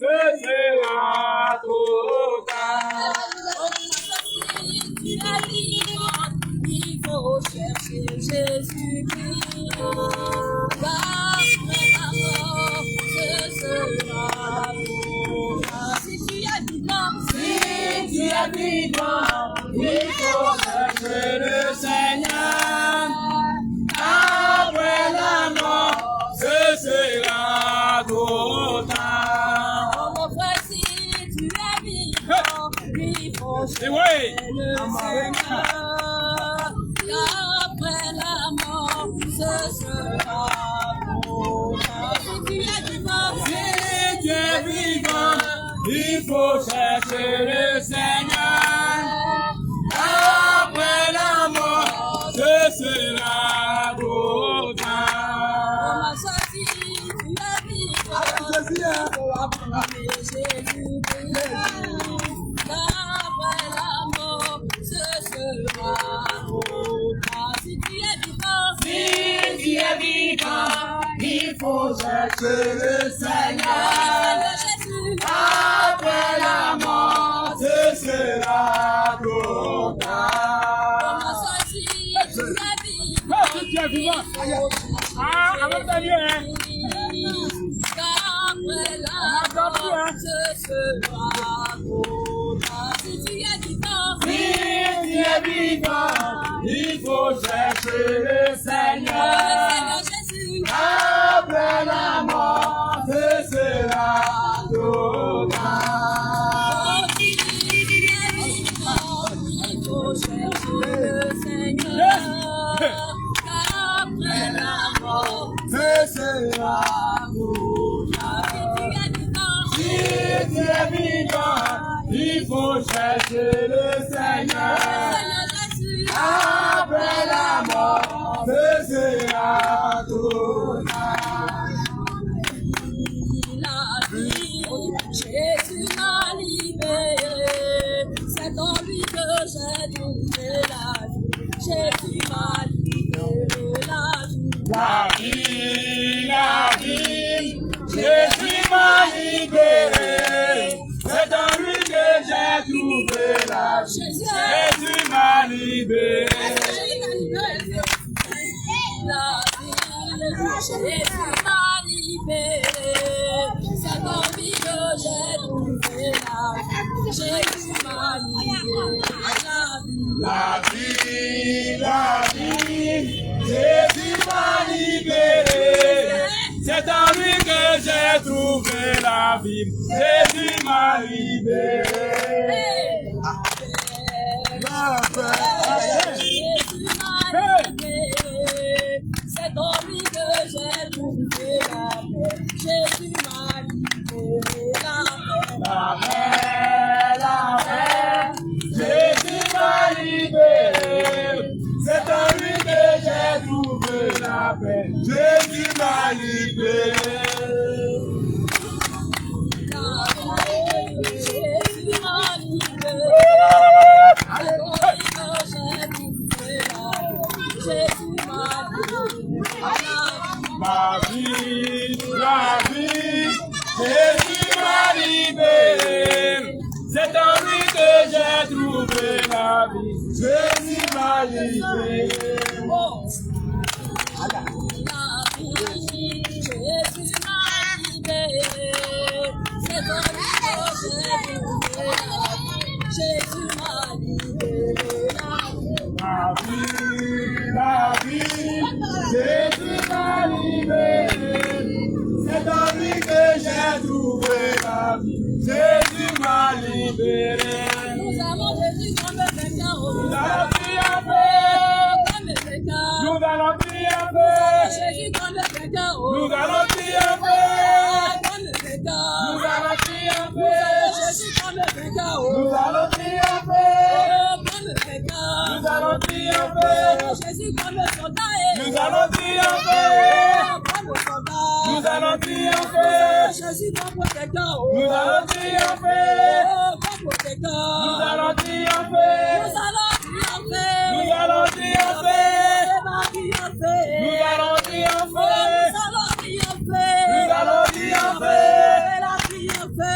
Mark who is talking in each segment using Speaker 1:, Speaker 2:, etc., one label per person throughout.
Speaker 1: ce sera total.
Speaker 2: Tu as dit, il faut chercher Jésus-Christ. Après la mort, ce sera total. Si tu as dit non,
Speaker 1: Si tu es vivant, il faut chercher le Seigneur. Après la mort, ce sera total.
Speaker 2: oh mon frère, si tu es vivant, il faut chercher
Speaker 1: Oui.
Speaker 2: le Seigneur. Après la mort, ce sera total. Si tu es vivant,
Speaker 1: Si tu es vivant, il faut chercher le Seigneur. Après la mort, ce sera total.
Speaker 2: oh ma soeur, si tu es vivant, il faut appeler Jésus-Christ. Après la mort, ce sera total. Si tu es vivant,
Speaker 1: Si tu es vivant, il faut chercher le Seigneur.
Speaker 2: Jésus,
Speaker 1: Après la mort, ce sera total.
Speaker 2: ma soeur, si tu es vivant,
Speaker 1: Si tu es vivant, avant de venir,
Speaker 2: qu'après la mort, ce sera total. Si tu es vivant,
Speaker 1: Si tu es vivant, il faut chercher le Seigneur.
Speaker 2: Seigneur Jésus,
Speaker 1: Après la mort, ce sera total.
Speaker 2: il faut chercher le Seigneur, qu'après la mort,
Speaker 1: Ce sera
Speaker 2: si tu es vivant,
Speaker 1: Si tu es vivant, il faut chercher le Seigneur.
Speaker 2: Seigneur Jésus,
Speaker 1: Après la mort, ce sera total.
Speaker 2: la vie, Jésus m'a libéré, c'est en lui que j'ai trouvé la vie, Jésus m'a libéré la vie.
Speaker 1: La vie, Jésus m'a libéré. C'est en lui que j'ai trouvé la vie. Jésus m'a libéré.
Speaker 2: La vie, Jésus m'a libéré, c'est en lui que j'ai trouvé la vie, Jésus m'a libéré,
Speaker 1: La vie, Jésus m'a libéré. C'est en lui que j'ai trouvé la vie. Jésus m'a libéré. La paix.
Speaker 2: Jésus m'a libéré, c'est en lui que j'ai trouvé la paix, Jésus m'a libéré, la paix.
Speaker 1: La paix, Jésus m'a libéré. C'est en lui que j'ai trouvé la paix. Jésus m'a libéré.
Speaker 2: Jésus m'a libéré, c'est en lui que j'ai trouvé la paix, Jésus m'a libéré,
Speaker 1: Ma vie, Jésus m'a libéré. C'est en lui que j'ai trouvé la vie. Jésus m'a libéré.
Speaker 2: la vie, Jésus m'a libéré, c'est en lui que j'ai trouvé la vie, Jésus m'a libéré,
Speaker 1: La vie, Jésus m'a libéré. C'est en lui que j'ai trouvé la vie. Jésus m'a libéré.
Speaker 2: nous avons Jésus comme le vainqueur,
Speaker 1: Nous allons triompher.
Speaker 2: comme le vainqueur,
Speaker 1: Nous allons triompher.
Speaker 2: Jésus comme le vainqueur,
Speaker 1: Nous allons triompher.
Speaker 2: comme le vainqueur,
Speaker 1: Nous allons triompher.
Speaker 2: Jésus comme le vainqueur,
Speaker 1: Nous allons triompher.
Speaker 2: comme le vainqueur,
Speaker 1: Nous allons triompher.
Speaker 2: Jésus comme le soldat,
Speaker 1: Nous allons triompher.
Speaker 2: comme le soldat,
Speaker 1: Nous allons triompher.
Speaker 2: Jésus comme protecteur,
Speaker 1: Nous allons triompher.
Speaker 2: comme protecteur,
Speaker 1: Nous allons triompher.
Speaker 2: nous allons triompher,
Speaker 1: Nous allons triompher.
Speaker 2: il va triompher,
Speaker 1: Nous allons triompher.
Speaker 2: nous allons triompher,
Speaker 1: Nous allons triompher.
Speaker 2: elle a triomphé,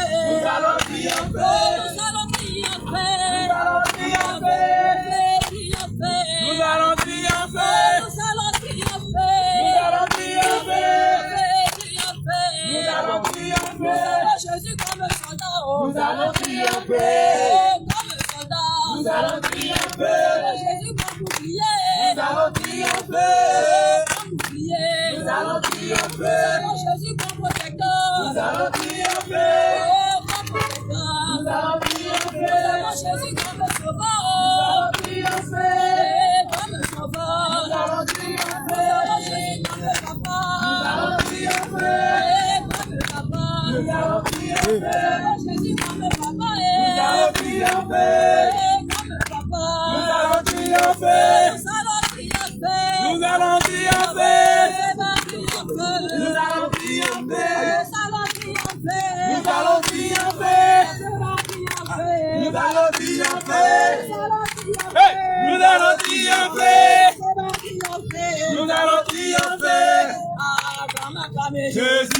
Speaker 2: Jésus comme soldat,
Speaker 1: nous allons triompher.
Speaker 2: comme soldat,
Speaker 1: Nous allons triompher.
Speaker 2: Jésus comme bouclier,
Speaker 1: Nous allons triompher.
Speaker 2: comme bouclier,
Speaker 1: Nous allons triompher.
Speaker 2: Jésus comme protecteur,
Speaker 1: Nous allons triompher.
Speaker 2: comme protecteur,
Speaker 1: Nous allons triompher.
Speaker 2: Jésus comme
Speaker 1: Nous
Speaker 2: sauveur,
Speaker 1: allons triompher.
Speaker 2: comme sauveur,
Speaker 1: Nous allons triompher.
Speaker 2: Jésus comme papa,
Speaker 1: Nous allons triompher.
Speaker 2: comme papa,
Speaker 1: Nous allons triompher.
Speaker 2: Jésus comme papa,
Speaker 1: Nous allons triompher.
Speaker 2: comme papa,
Speaker 1: Nous allons triompher. Nous allons triompher. Nous allons triompher. Nous allons triompher. Nous allons triompher. Hey, nous allons triompher. Nous allons triompher. Jésus, Jésus,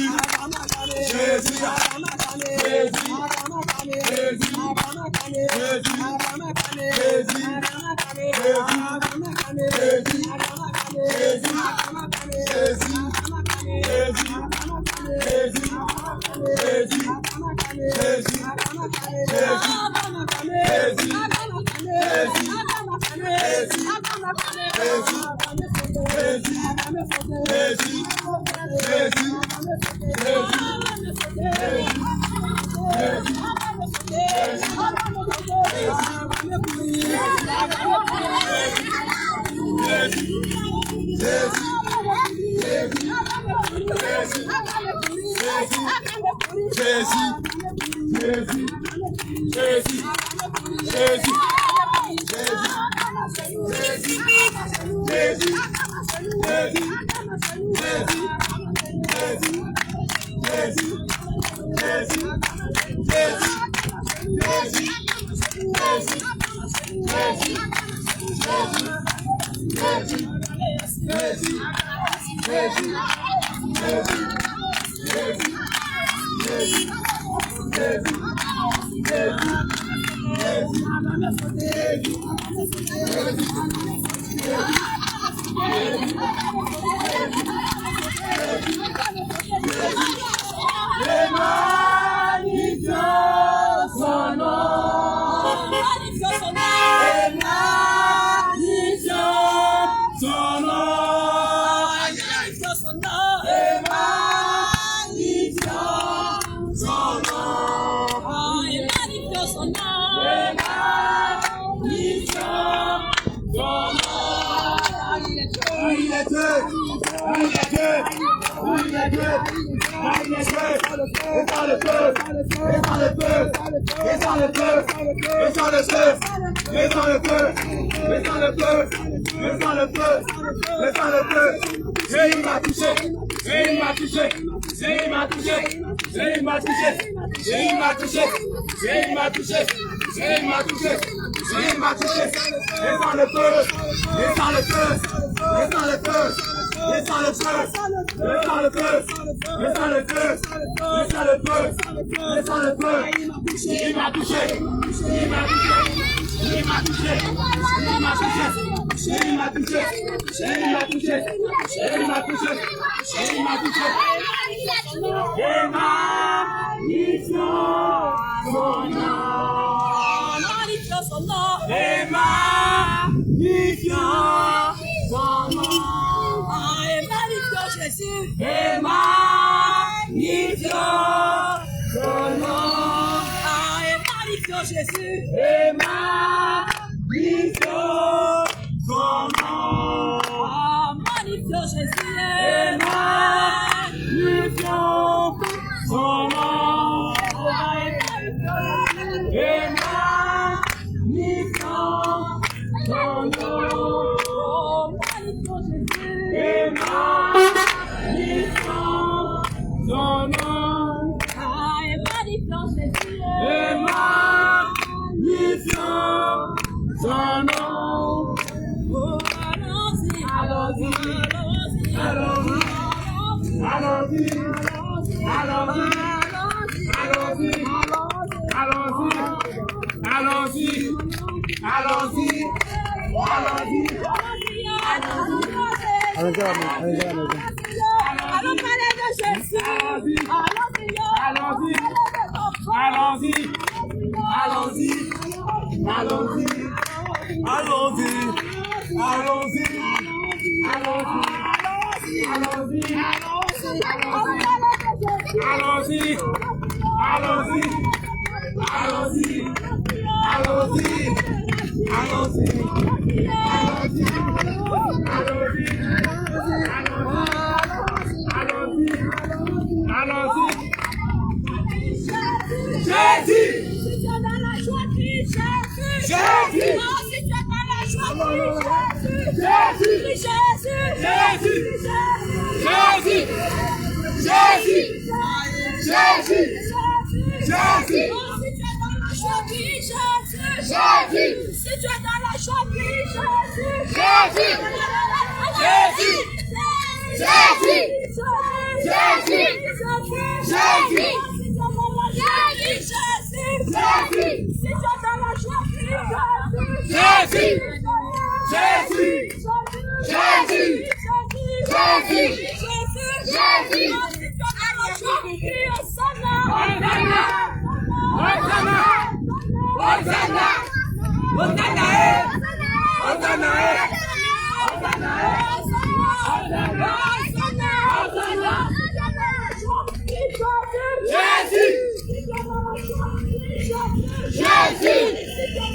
Speaker 2: Allons parler de Jésus. Allons
Speaker 1: allons-y, allons-y, allons-y, allons-y, allons-y, allons-y, allons-y, allons-y, allons-y, allons-y, allons-y. Jésus! Si tu es dans la joie, crie Jésus! Jésus! Si tu es dans la joie, crie Jésus! Jésus! Jésus! Jésus! Jésus! Jésus! Si tu es dans la joie, crie Jésus! Jésus! Si tu es dans la joie, crie Jésus! Jésus! Jésus! Jésus! Jésus! Jésus! Jésus! Jésus!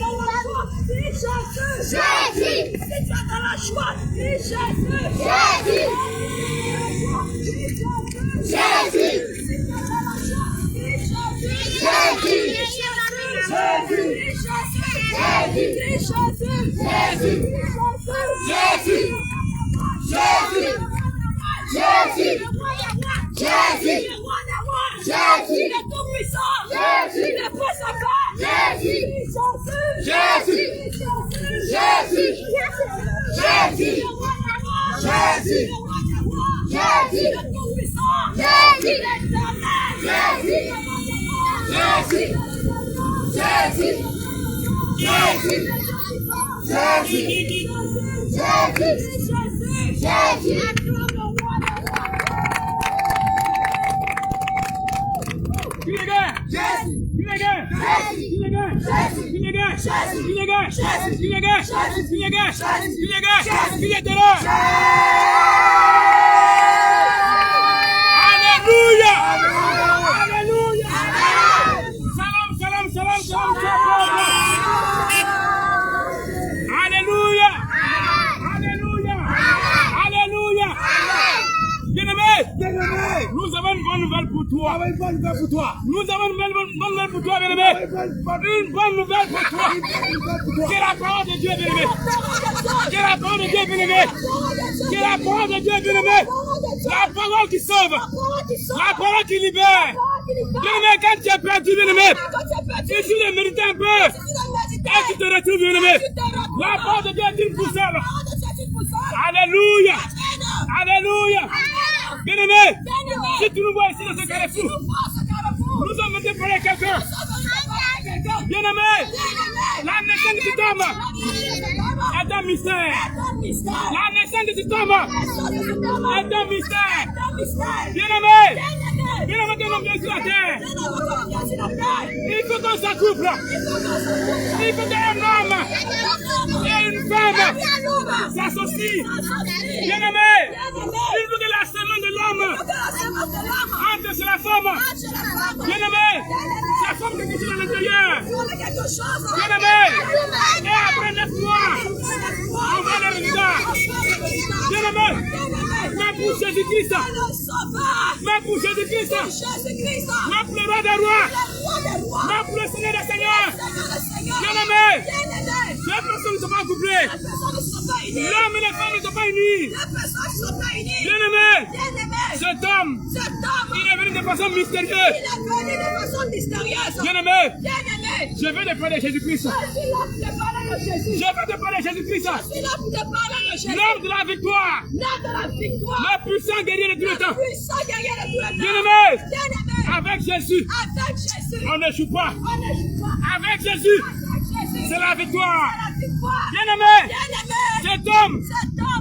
Speaker 1: Jésus! Jésus!
Speaker 3: Nous avons une bonne nouvelle pour toi. Nous avons une bonne nouvelle pour toi, bien-aimé. Une bonne nouvelle pour toi. C'est la parole de Dieu, bien-aimé. C'est la parole de Dieu, bien-aimé. C'est la parole de Dieu, bien-aimé. La parole qui sauve. La parole qui libère. Bien-aimé, quand tu es perdu, bien-aimé, si tu le mérites un peu, et tu te retrouves, bien-aimé, la parole de Dieu est une pousselle. Alléluia. Alléluia. Bien-aimé, si tu nous vois ici dans ce carrefour, nous sommes venus parler à quelqu'un. Bien-aimé, la naissance de cet homme est un mystère. La naissance de cet homme est un mystère. Bien-aimé, bien-aimé que l'homme vient sur la terre, il faut qu'on s'accouple. Il faut qu'un homme et une femme s'associent. Bien-aimé, il faut que la semence de l'homme entre sur la femme. Bien-aimé, la femme qui est à l'intérieur. Bien-aimé, et après 9 mois, on va le résultat. Bien-aimé, mais pour Jésus-Christ, mais pour Jésus-Christ, mais pour le roi des rois, mais pour le Seigneur des seigneurs. Bien-aimé, les personnes ne sont pas couplées. L'homme et la femme ne sont pas unis. Bien-aimé, cet homme, il est venu de façon mystérieuse. Bien-aimé, je vais te parler de Jésus-Christ. Je vais te parler de Jésus-Christ. L'homme de la victoire. Le puissant guerrier de tous les temps. Bien-aimé, avec Jésus, on n'échoue pas. Avec Jésus, c'est la victoire. Bien-aimé, cet homme,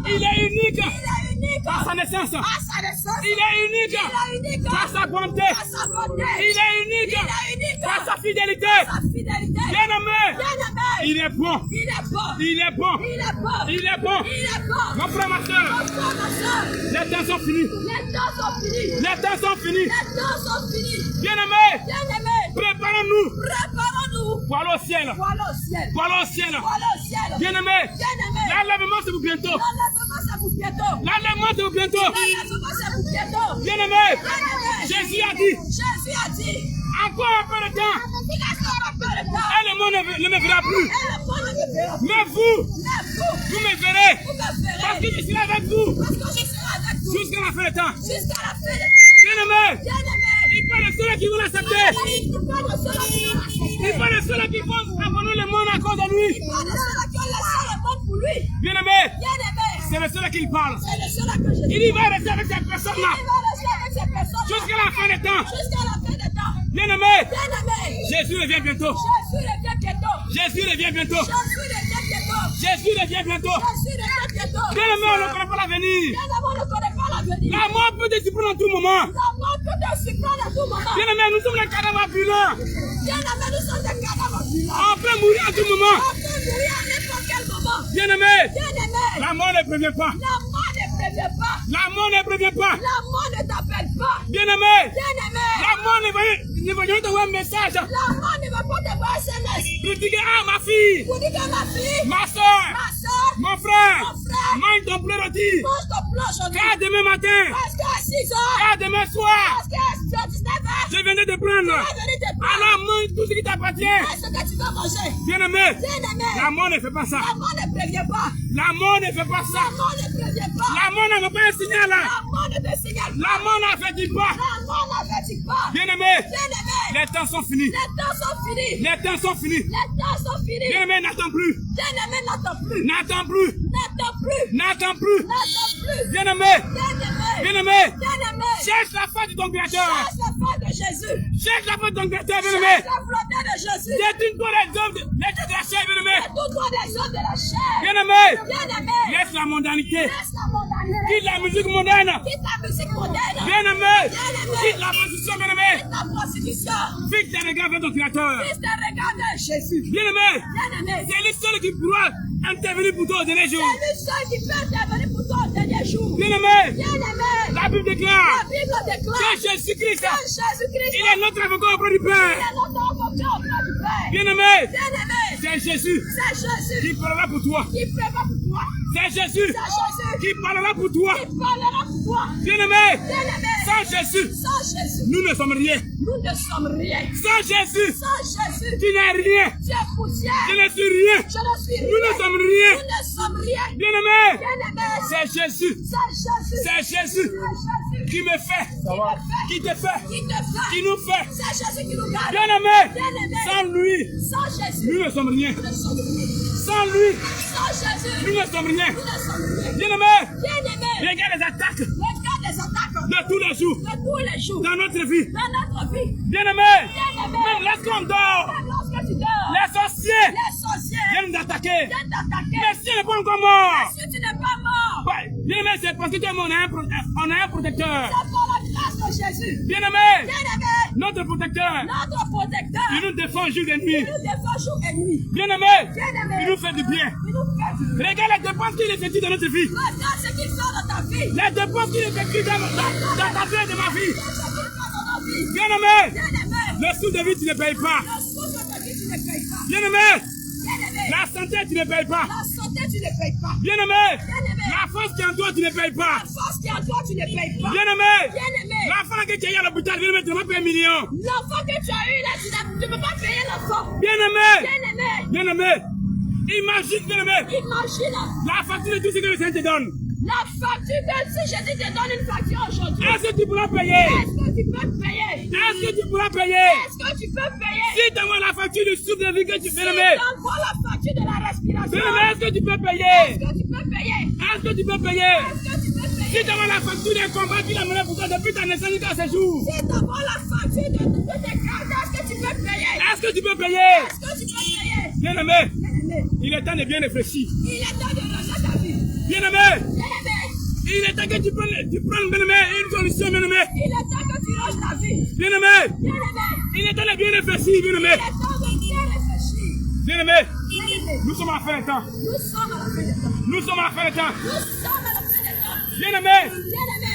Speaker 3: il est unique.
Speaker 1: unique.
Speaker 3: Par sa naissance.
Speaker 1: À sa naissance.
Speaker 3: Il est unique.
Speaker 1: Il est unique.
Speaker 3: Par sa bonté.
Speaker 1: Par sa bonté.
Speaker 3: Il est unique.
Speaker 1: Il est unique.
Speaker 3: Par sa fidélité.
Speaker 1: Par sa fidélité.
Speaker 3: Bien-aimé.
Speaker 1: Bien-aimé.
Speaker 3: Il est bon.
Speaker 1: Il est bon.
Speaker 3: Il est bon.
Speaker 1: Il est bon.
Speaker 3: Il est bon.
Speaker 1: Il est bon.
Speaker 3: Mon frère, ma soeur.
Speaker 1: Mon frère, ma soeur.
Speaker 3: Les temps sont finis.
Speaker 1: Les temps sont finis.
Speaker 3: Les temps sont finis.
Speaker 1: Les temps sont finis.
Speaker 3: Bien-aimé.
Speaker 1: Bien-aimé.
Speaker 3: Préparons-nous.
Speaker 1: Préparons-nous.
Speaker 3: Pour aller au ciel.
Speaker 1: Pour aller au ciel.
Speaker 3: Pour aller au ciel.
Speaker 1: Pour aller au ciel.
Speaker 3: Bien-aimé.
Speaker 1: Bien-aimé.
Speaker 3: L'enlèvement, c'est pour bientôt.
Speaker 1: L'enlèvement, c'est pour bientôt.
Speaker 3: L'enlèvement, c'est pour bientôt.
Speaker 1: L'enlèvement, c'est pour bientôt.
Speaker 3: Bien-aimé.
Speaker 1: Bien-aimé.
Speaker 3: Jésus a dit.
Speaker 1: Jésus a dit.
Speaker 3: Encore un peu de temps.
Speaker 1: Il a encore un peu de temps.
Speaker 3: Et le monde ne me verra plus.
Speaker 1: Et le monde ne me verra plus.
Speaker 3: Mais vous,
Speaker 1: Mais
Speaker 3: vous me verrez.
Speaker 1: vous me verrez.
Speaker 3: Parce que je suis avec vous.
Speaker 1: Parce que je serai avec vous.
Speaker 3: Jusqu'à la fin du temps.
Speaker 1: Jusqu'à la fin de
Speaker 3: Bien-aimé.
Speaker 1: Bien-aimé.
Speaker 3: Il faut de ceux qui vont l'accepter.
Speaker 1: Il parle de ceux qui vont l'accepter.
Speaker 3: Il faut de ceux qui vont abandonner le monde à cause de lui.
Speaker 1: Il parle de ceux qui ont laissé le monde pour lui.
Speaker 3: Bien-aimé.
Speaker 1: Bien-aimé.
Speaker 3: C'est de ceux qu'il parle.
Speaker 1: C'est de ceux-là que je dis.
Speaker 3: Il y va rester avec ces personnes-là.
Speaker 1: Il va rester avec ces personnes.
Speaker 3: Jusqu'à la fin du temps.
Speaker 1: Jusqu'à la fin des temps.
Speaker 3: Bien-aimé.
Speaker 1: Bien-aimé.
Speaker 3: Jésus revient bientôt.
Speaker 1: Jésus revient bientôt.
Speaker 3: Jésus revient bientôt.
Speaker 1: Jésus revient bientôt.
Speaker 3: Jésus revient bientôt.
Speaker 1: Jésus revient bientôt.
Speaker 3: Bien-aimé, on ne connaît pas l'avenir.
Speaker 1: Bien-aimé, on ne connaît pas l'avenir.
Speaker 3: La mort peut te surprendre à tout moment.
Speaker 1: La mort peut te surprendre à tout moment.
Speaker 3: Bien-aimé, nous sommes les cadavres ambulants.
Speaker 1: Bien-aimé, nous sommes des cadavres ambulants.
Speaker 3: On peut mourir à tout moment.
Speaker 1: On peut mourir à n'importe quel moment.
Speaker 3: Bien-aimé,
Speaker 1: Bien-aimé.
Speaker 3: la mort ne prévient pas.
Speaker 1: La mort ne prévient pas.
Speaker 3: La mort ne prévient pas.
Speaker 1: La mort ne t'appelle pas.
Speaker 3: Bien-aimé,
Speaker 1: Bien-aimé.
Speaker 3: la mort ne va jamais t'envoyer un message
Speaker 1: La mort ne va pas te voir SMS.
Speaker 3: pour dire ah ma fille,
Speaker 1: Pour dire que ma fille,
Speaker 3: ma soeur,
Speaker 1: ma soeur,
Speaker 3: mon frère,
Speaker 1: mon frère,
Speaker 3: mange ton pleur rôti.
Speaker 1: mange ton plat aujourd'hui.
Speaker 3: Car demain matin,
Speaker 1: Parce qu'à 6 heures,
Speaker 3: car demain soir,
Speaker 1: parce qu'à 19 heures,
Speaker 3: je viendrai te prendre.
Speaker 1: tu vas venir te prendre.
Speaker 3: Alors mange tout ce qui t'appartient.
Speaker 1: Qu'est-ce que tu vas manger?
Speaker 3: Bien-aimé,
Speaker 1: Bien-aimé.
Speaker 3: la mort ne fait pas ça.
Speaker 1: La mort ne prévient pas.
Speaker 3: La mort ne fait pas ça.
Speaker 1: La mort ne prévient pas.
Speaker 3: La mort ne fait pas un signal.
Speaker 1: La mort ne te signale pas.
Speaker 3: La mort n'affecte pas.
Speaker 1: La mort n'avertit pas.
Speaker 3: Bien-aimé,
Speaker 1: Bien-aimé.
Speaker 3: les temps sont finis.
Speaker 1: Les temps sont finis.
Speaker 3: Les temps sont finis.
Speaker 1: Les temps sont finis.
Speaker 3: Bien-aimé, n'attends plus.
Speaker 1: Bien-aimé, n'attends plus.
Speaker 3: N'attends plus.
Speaker 1: N'attends plus.
Speaker 3: N'attends plus.
Speaker 1: N'attends plus.
Speaker 3: Bien-aimé,
Speaker 1: Bien-aimé.
Speaker 3: bien-aimé,
Speaker 1: Bien-aimé.
Speaker 3: cherche la face de ton Créateur.
Speaker 1: Cherche la foi de Jésus.
Speaker 3: Cherche la face de ton Créateur, bien-aimé.
Speaker 1: Cherche la volonté de Jésus.
Speaker 3: Détourne-toi des hommes, les choses de la chair, bien-aimé.
Speaker 1: Tout des hommes de la chair.
Speaker 3: Bien-aimé,
Speaker 1: Bien-aimé.
Speaker 3: laisse la mondanité.
Speaker 1: Laisse la mondanité.
Speaker 3: Quitte la musique mondaine.
Speaker 1: Quitte la musique moderne.
Speaker 3: Bien-aimé,
Speaker 1: Bien-aimé.
Speaker 3: quitte la position, bien-aimé.
Speaker 1: Quitte la prostitution.
Speaker 3: Fixe tes regards vers ton Créateur.
Speaker 1: Fils de regarder Jésus.
Speaker 3: Bien-aimé,
Speaker 1: Bien-aimé.
Speaker 3: c'est lui seul qui pourra intervenir pour toi au dernier jour.
Speaker 1: C'est lui seul qui peut intervenir pour toi au dernier jour.
Speaker 3: Bien-aimé,
Speaker 1: Bien-aimé.
Speaker 3: la Bible
Speaker 1: La
Speaker 3: déclare
Speaker 1: Bible
Speaker 3: que
Speaker 1: déclare
Speaker 3: Jésus-Christ,
Speaker 1: que Jésus-Christ
Speaker 3: il est notre avocat auprès du
Speaker 1: il
Speaker 3: Père.
Speaker 1: est notre avocat auprès du Père.
Speaker 3: Bien-aimé,
Speaker 1: Bien-aimé.
Speaker 3: c'est Jésus
Speaker 1: C'est Jésus
Speaker 3: qui parlera pour toi.
Speaker 1: qui prépare pour toi.
Speaker 3: C'est Jésus
Speaker 1: C'est Jésus
Speaker 3: qui parlera pour toi.
Speaker 1: qui parlera pour toi.
Speaker 3: Bien-aimé,
Speaker 1: Bien-aimé.
Speaker 3: sans Jésus,
Speaker 1: Sans Jésus,
Speaker 3: nous ne sommes rien.
Speaker 1: nous ne sommes rien.
Speaker 3: Sans Jésus,
Speaker 1: Sans Jésus,
Speaker 3: tu n'es rien.
Speaker 1: tu es poussière.
Speaker 3: Je ne suis rien.
Speaker 1: Je ne suis rien.
Speaker 3: Nous ne sommes rien.
Speaker 1: Nous ne sommes rien.
Speaker 3: Bien-aimé,
Speaker 1: Bien-aimé.
Speaker 3: c'est Jésus.
Speaker 1: C'est Jésus.
Speaker 3: C'est Jésus
Speaker 1: C'est Jésus
Speaker 3: qui me fait, qui te fait,
Speaker 1: qui te fait.
Speaker 3: qui nous fait.
Speaker 1: C'est Jésus qui nous garde.
Speaker 3: Bien-aimé,
Speaker 1: Bien-aimé.
Speaker 3: sans lui,
Speaker 1: Sans Jésus,
Speaker 3: nous ne sommes rien.
Speaker 1: nous ne sommes rien.
Speaker 3: Sans lui,
Speaker 1: Sans Jésus,
Speaker 3: nous ne sommes rien.
Speaker 1: nous ne sommes rien.
Speaker 3: Bien-aimé,
Speaker 1: Bien-aimé.
Speaker 3: regarde les attaques
Speaker 1: Regarde les attaques
Speaker 3: de tous les jours
Speaker 1: de tous les jours
Speaker 3: dans notre vie.
Speaker 1: dans notre vie.
Speaker 3: Bien-aimé,
Speaker 1: Bien-aimé.
Speaker 3: même lorsqu'on dort,
Speaker 1: Même lorsque tu dors,
Speaker 3: les sorciers
Speaker 1: les sorciers
Speaker 3: viennent d'attaquer.
Speaker 1: viennent t'attaquer.
Speaker 3: Mais si on n'est pas encore mort,
Speaker 1: Si tu n'es pas mort,
Speaker 3: ouais, bien-aimé, c'est parce que on a un protecteur.
Speaker 1: c'est pour la grâce de Jésus.
Speaker 3: Bien-aimé,
Speaker 1: Bien-aimé,
Speaker 3: notre protecteur,
Speaker 1: notre protecteur,
Speaker 3: il nous défend jour et nuit.
Speaker 1: il nous défend jour et nuit.
Speaker 3: Bien-aimé,
Speaker 1: Bien-aimé,
Speaker 3: il nous fait du bien.
Speaker 1: il nous fait du bien.
Speaker 3: Regarde les dépenses qu'il effectue dans notre vie.
Speaker 1: Regarde ce qu'il fait dans ta vie.
Speaker 3: Les dépenses qu'il effectue dans ta vie et dans ma vie.
Speaker 1: Regarde ce qu'il fait dans ta vie.
Speaker 3: Bien-aimé,
Speaker 1: Bien-aimé,
Speaker 3: le sou de vie, tu ne payes pas.
Speaker 1: le souffle de ta vie, tu ne payes pas.
Speaker 3: Bien-aimé,
Speaker 1: Bien-aimé,
Speaker 3: la santé, tu ne payes pas.
Speaker 1: la santé, tu ne payes pas.
Speaker 3: Bien-aimé,
Speaker 1: Bien-aimé,
Speaker 3: la force qui est en toi, tu ne payes pas.
Speaker 1: la force qui est en toi, tu ne payes pas.
Speaker 3: Bien-aimé,
Speaker 1: Bien-aimé,
Speaker 3: l'enfant que tu as eu à l'hôpital, bien-aimé, tu ne vas pas payer 1 million.
Speaker 1: l'enfant que tu as eu là, tu ne peux pas payer l'enfant.
Speaker 3: Bien-aimé,
Speaker 1: Bien-aimé,
Speaker 3: bien-aimé, imagine, bien-aimé,
Speaker 1: imagine
Speaker 3: la facture de tout ce que le Seigneur te donne.
Speaker 1: la facture que si Jésus te donne une facture aujourd'hui.
Speaker 3: Est-ce que tu pourras payer?
Speaker 1: Est-ce que tu peux payer?
Speaker 3: Est-ce que tu pourras payer?
Speaker 1: Est-ce que tu peux payer?
Speaker 3: Si tu envoies la facture du souffle de vie que tu fais,
Speaker 1: Si
Speaker 3: bien-aimé,
Speaker 1: t'envoies la facture de la respiration.
Speaker 3: bien-aimé, est-ce que tu peux
Speaker 1: Est-ce
Speaker 3: payer?
Speaker 1: que tu peux payer?
Speaker 3: Est-ce que tu peux payer?
Speaker 1: Est-ce que tu peux
Speaker 3: Si
Speaker 1: payer?
Speaker 3: tu envoies la facture des combats qu'il a mené pour toi depuis ta naissance jusqu'à ce jour,
Speaker 1: Si t'envoies la facture de tes cartes, est-ce que tu peux payer?
Speaker 3: est-ce que tu peux payer?
Speaker 1: Est-ce que tu peux payer?
Speaker 3: Bien-aimé,
Speaker 1: Bien-aimé,
Speaker 3: il est temps de bien réfléchir.
Speaker 1: il est temps de ranger ta vie.
Speaker 3: Bien-aimé,
Speaker 1: Bien-aimé,
Speaker 3: Il est temps que tu prennes, bien-aimé, une solution, bien-aimé.
Speaker 1: Il est temps que tu ranges ta vie.
Speaker 3: Bien-aimé,
Speaker 1: Bien-aimé.
Speaker 3: il est temps de bien réfléchir, bien-aimé.
Speaker 1: Il est temps de bien réfléchir.
Speaker 3: Bien-aimé,
Speaker 1: Bien-aimé.
Speaker 3: nous sommes à la fin du temps.
Speaker 1: Nous sommes à la fin du temps.
Speaker 3: Nous sommes à la fin du temps.
Speaker 1: Nous sommes à la fin du temps.
Speaker 3: Bien-aimé,
Speaker 1: Bien-aimé.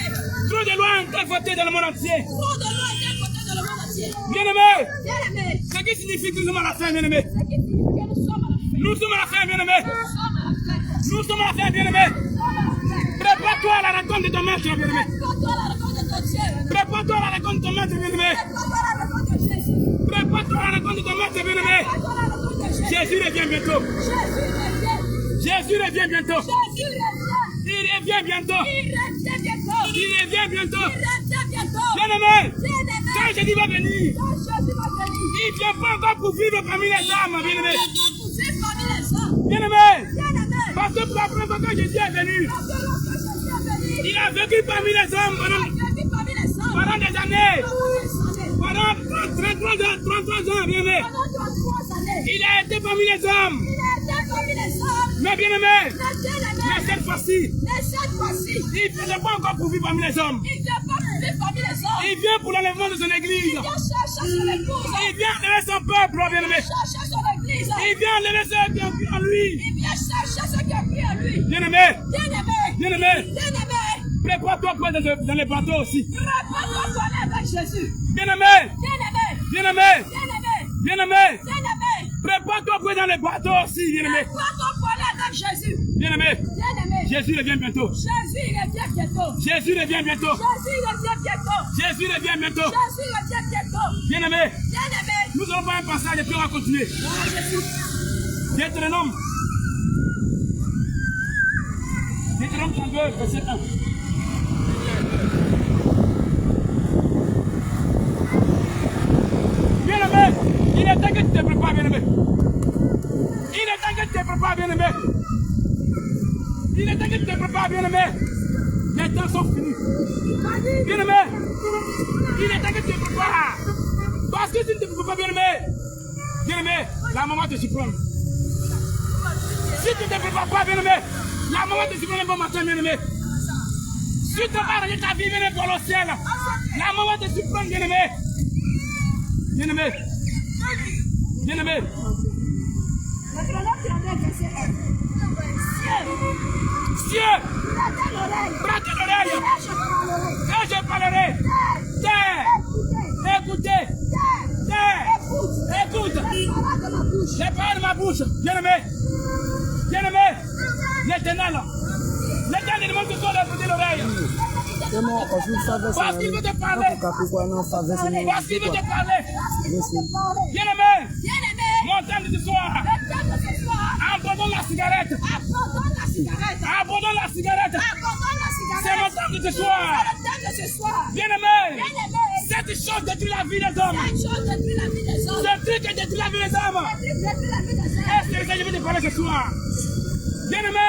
Speaker 3: trop de lois ont été votées dans le monde entier.
Speaker 1: Trop de lois étaient votées dans le monde entier.
Speaker 3: Bien-aimé,
Speaker 1: Bien-aimé.
Speaker 3: ce qui signifie que nous sommes à la fin, bien-aimé.
Speaker 1: Ce qui signifie que nous sommes à la fin.
Speaker 3: Nous sommes à la fin, bien-aimé.
Speaker 1: Nous sommes à la fin.
Speaker 3: Nous sommes à la fin, bien-aimé.
Speaker 1: Nous sommes à la fin.
Speaker 3: Prépare-toi à la rencontre de ton maître, bien-aimé.
Speaker 1: Prépare-toi à la rencontre de ton Dieu.
Speaker 3: Prépare-toi à la rencontre de ton maître, bien-aimé.
Speaker 1: Prépare-toi à la rencontre de Jésus.
Speaker 3: Prépare-toi à la rencontre de ton maître, bien-aimé.
Speaker 1: Prépare-toi à la rencontre de Jésus.
Speaker 3: Jésus revient bientôt.
Speaker 1: Jésus revient.
Speaker 3: Jésus revient bientôt.
Speaker 1: Jésus revient.
Speaker 3: Il revient bientôt.
Speaker 1: Il revient bientôt.
Speaker 3: Il revient bientôt.
Speaker 1: Il revient bientôt.
Speaker 3: Bien-aimé,
Speaker 1: Bien-aimé.
Speaker 3: quand Jésus va venir,
Speaker 1: Quand Jésus va venir.
Speaker 3: il ne vient pas encore pour vivre parmi les âmes, bien-aimé.
Speaker 1: Pour vivre parmi les hommes.
Speaker 3: Bien-aimé,
Speaker 1: Bien-aimé.
Speaker 3: parce que pour la première fois que Jésus est venu,
Speaker 1: Parce que lorsque Jésus est venu,
Speaker 3: il a vécu parmi les hommes
Speaker 1: il a vécu parmi les hommes.
Speaker 3: pendant des années.
Speaker 1: Pendant des années.
Speaker 3: Pendant 33 ans, bien-aimé.
Speaker 1: Pendant 33 années.
Speaker 3: Il a été parmi les hommes.
Speaker 1: Il a été parmi les hommes.
Speaker 3: Mais bien-aimé,
Speaker 1: Mais bien-aimé.
Speaker 3: mais cette fois-ci,
Speaker 1: Mais cette fois-ci,
Speaker 3: il ne vient pas encore pour vivre parmi les hommes.
Speaker 1: il ne vient pas pour vivre parmi les hommes.
Speaker 3: Il vient pour l'enlèvement de son église.
Speaker 1: Il vient chercher son épouse.
Speaker 3: Il vient enlever son peuple, bien-aimé.
Speaker 1: Chercher son église.
Speaker 3: Il vient enlever ceux qui ont cru en lui.
Speaker 1: Il vient chercher ceux qui ont cru en lui.
Speaker 3: Bien-aimé,
Speaker 1: Bien-aimé.
Speaker 3: bien-aimé,
Speaker 1: Bien-aimé.
Speaker 3: prépare-toi pour être dans les bateaux aussi.
Speaker 1: Prépare-toi pour aller avec Jésus.
Speaker 3: Bien-aimé,
Speaker 1: Bien-aimé.
Speaker 3: bien-aimé,
Speaker 1: Bien-aimé.
Speaker 3: bien-aimé,
Speaker 1: Bien-aimé.
Speaker 3: prépare-toi pour être dans les bateaux aussi, bien-aimé.
Speaker 1: Prépare-toi pour aller avec Jésus.
Speaker 3: Bien-aimé,
Speaker 1: Bien-aimé.
Speaker 3: Jésus revient bientôt.
Speaker 1: Jésus revient bientôt.
Speaker 3: Jésus revient bientôt.
Speaker 1: Jésus revient bientôt.
Speaker 3: Jésus revient bientôt.
Speaker 1: Jésus revient bientôt.
Speaker 3: Bien-aimé,
Speaker 1: Bien-aimé.
Speaker 3: nous allons faire un passage et puis on va continuer.
Speaker 1: Oh Jésus.
Speaker 3: Deutéronome. Deutéronome 32, verset 1. Bien-aimé, il est temps que tu te prépares, bien-aimé. Il est temps que tu te prépares, bien-aimé. Il est temps que tu te prépares, bien-aimé. Les temps sont finis. Bien-aimé, il est temps que tu te prépares. Parce que tu ne te prépares pas, bien-aimé. Bien-aimé, la maman te surprend. Si tu ne te prépares pas, bien-aimé, la maman te surprend un bon matin, bien-aimé. Si tu vas arrêter ta vie, bien-aimé, pour le ciel, la maman te surprend, bien-aimé. Bien-aimé, bien-aimé,
Speaker 1: Deutéronome 32, verset 1.
Speaker 3: Dieu,
Speaker 1: Prêtez l'oreille.
Speaker 3: prête l'oreille,
Speaker 1: Et je parlerai.
Speaker 3: et je parlerai. Terre, écoutez, terre, écoute. Les paroles de ma bouche, bien-aimé, bien-aimé, l'éternel demande que toi d'écouter l'oreille. Parce qu'il veut te parler. Parce qu'il veut te parler. Bien-aimé,
Speaker 1: Bien-aimé.
Speaker 3: mon temps de ce soir,
Speaker 1: Le temps de ce soir.
Speaker 3: abandonne la cigarette.
Speaker 1: Abandonne la cigarette.
Speaker 3: Abandonne la cigarette.
Speaker 1: Abandonne la cigarette.
Speaker 3: C'est mon temps de ce soir.
Speaker 1: C'est le temps de ce soir.
Speaker 3: Bien-aimé,
Speaker 1: Bien-aimé.
Speaker 3: cette chose détruit la vie des hommes.
Speaker 1: Cette chose détruit la vie des hommes.
Speaker 3: Ce truc détruit la vie des hommes.
Speaker 1: Détruit la vie des hommes.
Speaker 3: Est-ce que je vais te parler ce soir? Bien-aimé,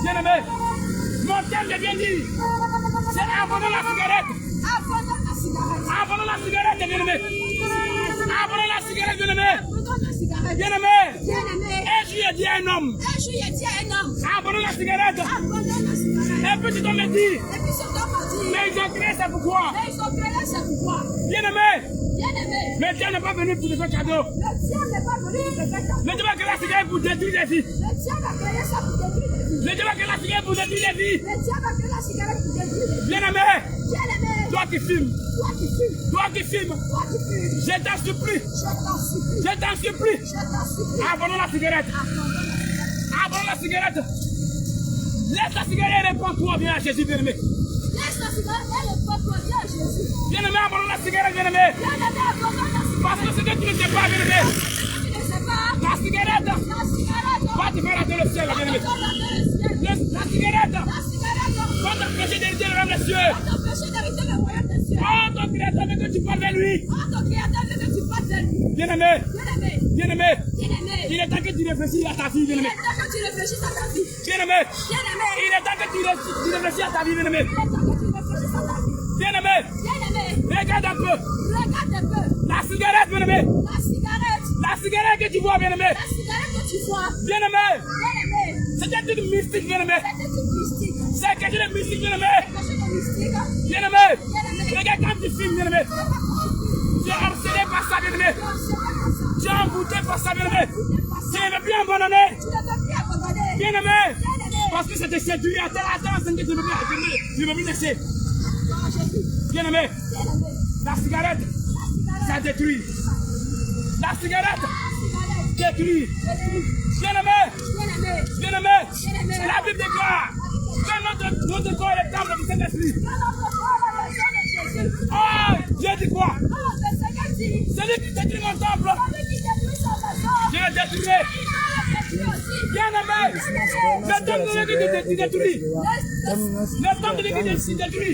Speaker 3: bien-aimé, mon thème de bien dit, c'est abandonne la cigarette.
Speaker 1: Abandonne la cigarette.
Speaker 3: Abandonne la cigarette, bien-aimé. Abandonne la cigarette, bien-aimé.
Speaker 1: Abandonne la cigarette.
Speaker 3: Bien-aimé,
Speaker 1: Bien-aimé.
Speaker 3: et je lui ai dit à un homme,
Speaker 1: Un jour, il a dit à un homme.
Speaker 3: abandonne la cigarette.
Speaker 1: Abandonne la cigarette.
Speaker 3: Et puis tu dois me dire,
Speaker 1: Et puis cet homme a dit.
Speaker 3: mais ils ont créé ça pourquoi?
Speaker 1: Mais ils ont créé ça pourquoi?
Speaker 3: Bien-aimé,
Speaker 1: Bien-aimé.
Speaker 3: mais Dieu n'est pas venu pour te faire cadeau.
Speaker 1: Le Dieu n'est pas venu pour te faire cadeau.
Speaker 3: Mais Dieu va créer la cigarette pour détruire des vies.
Speaker 1: Le Dieu va créer ça pour détruire les vies.
Speaker 3: Mais Dieu va créer la cigarette pour détruire des vies.
Speaker 1: Le Dieu va créer la cigarette pour détruire les vies.
Speaker 3: Bien-aimé,
Speaker 1: Bien-aimé.
Speaker 3: toi qui filmes,
Speaker 1: Toi qui fumes.
Speaker 3: toi qui filmes,
Speaker 1: Toi qui fumes.
Speaker 3: je t'en supplie,
Speaker 1: Je t'en supplie.
Speaker 3: je t'en supplie,
Speaker 1: Je t'en supplie.
Speaker 3: abandonne la cigarette,
Speaker 1: Abandonne la cigarette.
Speaker 3: abandonne la cigarette. Laisse la cigarette et réponds-toi bien à Jésus, bien-aimé.
Speaker 1: Laisse la cigarette et réponds-toi bien à Jésus.
Speaker 3: Bien-aimé, abandonne la cigarette, bien-aimé.
Speaker 1: Bien-aimé, abandonne la
Speaker 3: Parce que
Speaker 1: cigarette.
Speaker 3: ce que tu ne sais pas, bien-aimé,
Speaker 1: Tu ne sais pas.
Speaker 3: la cigarette
Speaker 1: La cigarette.
Speaker 3: va te faire rater le ciel, bien-aimé.
Speaker 1: Va t'empêcher d'hériter
Speaker 3: La cigarette
Speaker 1: La cigarette
Speaker 3: va t'empêcher d'hériter le royaume des cieux.
Speaker 1: va t'empêcher d'hériter le royaume des cieux.
Speaker 3: Oh, ton créateur veut que tu parles de lui.
Speaker 1: Oh, ton créateur veut que tu parles de lui.
Speaker 3: Bien-aimé,
Speaker 1: Bien-aimé.
Speaker 3: bien-aimé,
Speaker 1: Bien-aimé.
Speaker 3: il est temps que tu réfléchisses à ta vie,
Speaker 1: Il
Speaker 3: bien-aimé.
Speaker 1: est temps que tu réfléchisses à ta vie.
Speaker 3: Bien-aimé,
Speaker 1: Bien-aimé.
Speaker 3: il est temps que tu réfléchisses à ta vie, bien-aimé.
Speaker 1: Il est temps que tu réfléchisses à ta vie.
Speaker 3: Bien-aimé,
Speaker 1: Bien-aimé.
Speaker 3: regarde un peu.
Speaker 1: Regarde un peu.
Speaker 3: La cigarette, bien-aimé.
Speaker 1: La cigarette.
Speaker 3: La cigarette que tu vois, bien-aimé.
Speaker 1: La cigarette que tu vois.
Speaker 3: Bien-aimé,
Speaker 1: Bien-aimé.
Speaker 3: c'est un truc mystique, bien-aimé.
Speaker 1: C'est un truc mystique.
Speaker 3: C'est quelque chose de mystique, bien-aimé. Bien-aimé. Regarde quand tu filmes, bien-aimé. Tu es obsédé par ça, bien-aimé. Tu es embouté par ça, bien-aimé. Tu ne veux plus abandonner. Bien-aimé. Parce que ça te séduit. Attends, je ne veux plus laisser. Bien-aimé. La cigarette, ça détruit. La cigarette détruit. Bien-aimé. Bien-aimé. La Bible déclare que notre corps est le temple du Saint-Esprit. Oh, Dieu dit quoi? Celui qui détruit mon temple, je le détruirai. Bien-aimé, le temple de l'église détruit. Le temple de l'église détruit.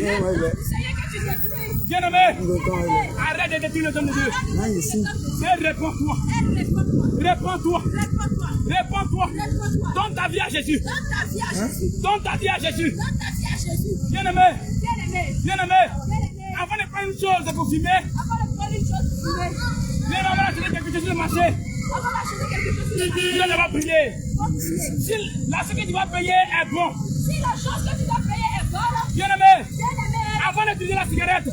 Speaker 3: Bien-aimé, arrête de détruire le temple de Dieu. Et réponds-toi. Réponds-toi. Réponds-toi. Donne ta vie à Jésus. Donne ta vie à Jésus. Bien-aimé. Bien-aimé. Avant de prendre une chose pour fumer, viens on va acheter quelque chose sur le marché. Dieu ne va briller. Si la chose que tu vas payer est bon.
Speaker 1: Si la chose que tu dois payer est bonne,
Speaker 3: Bien-aimé, avant d'utiliser la cigarette,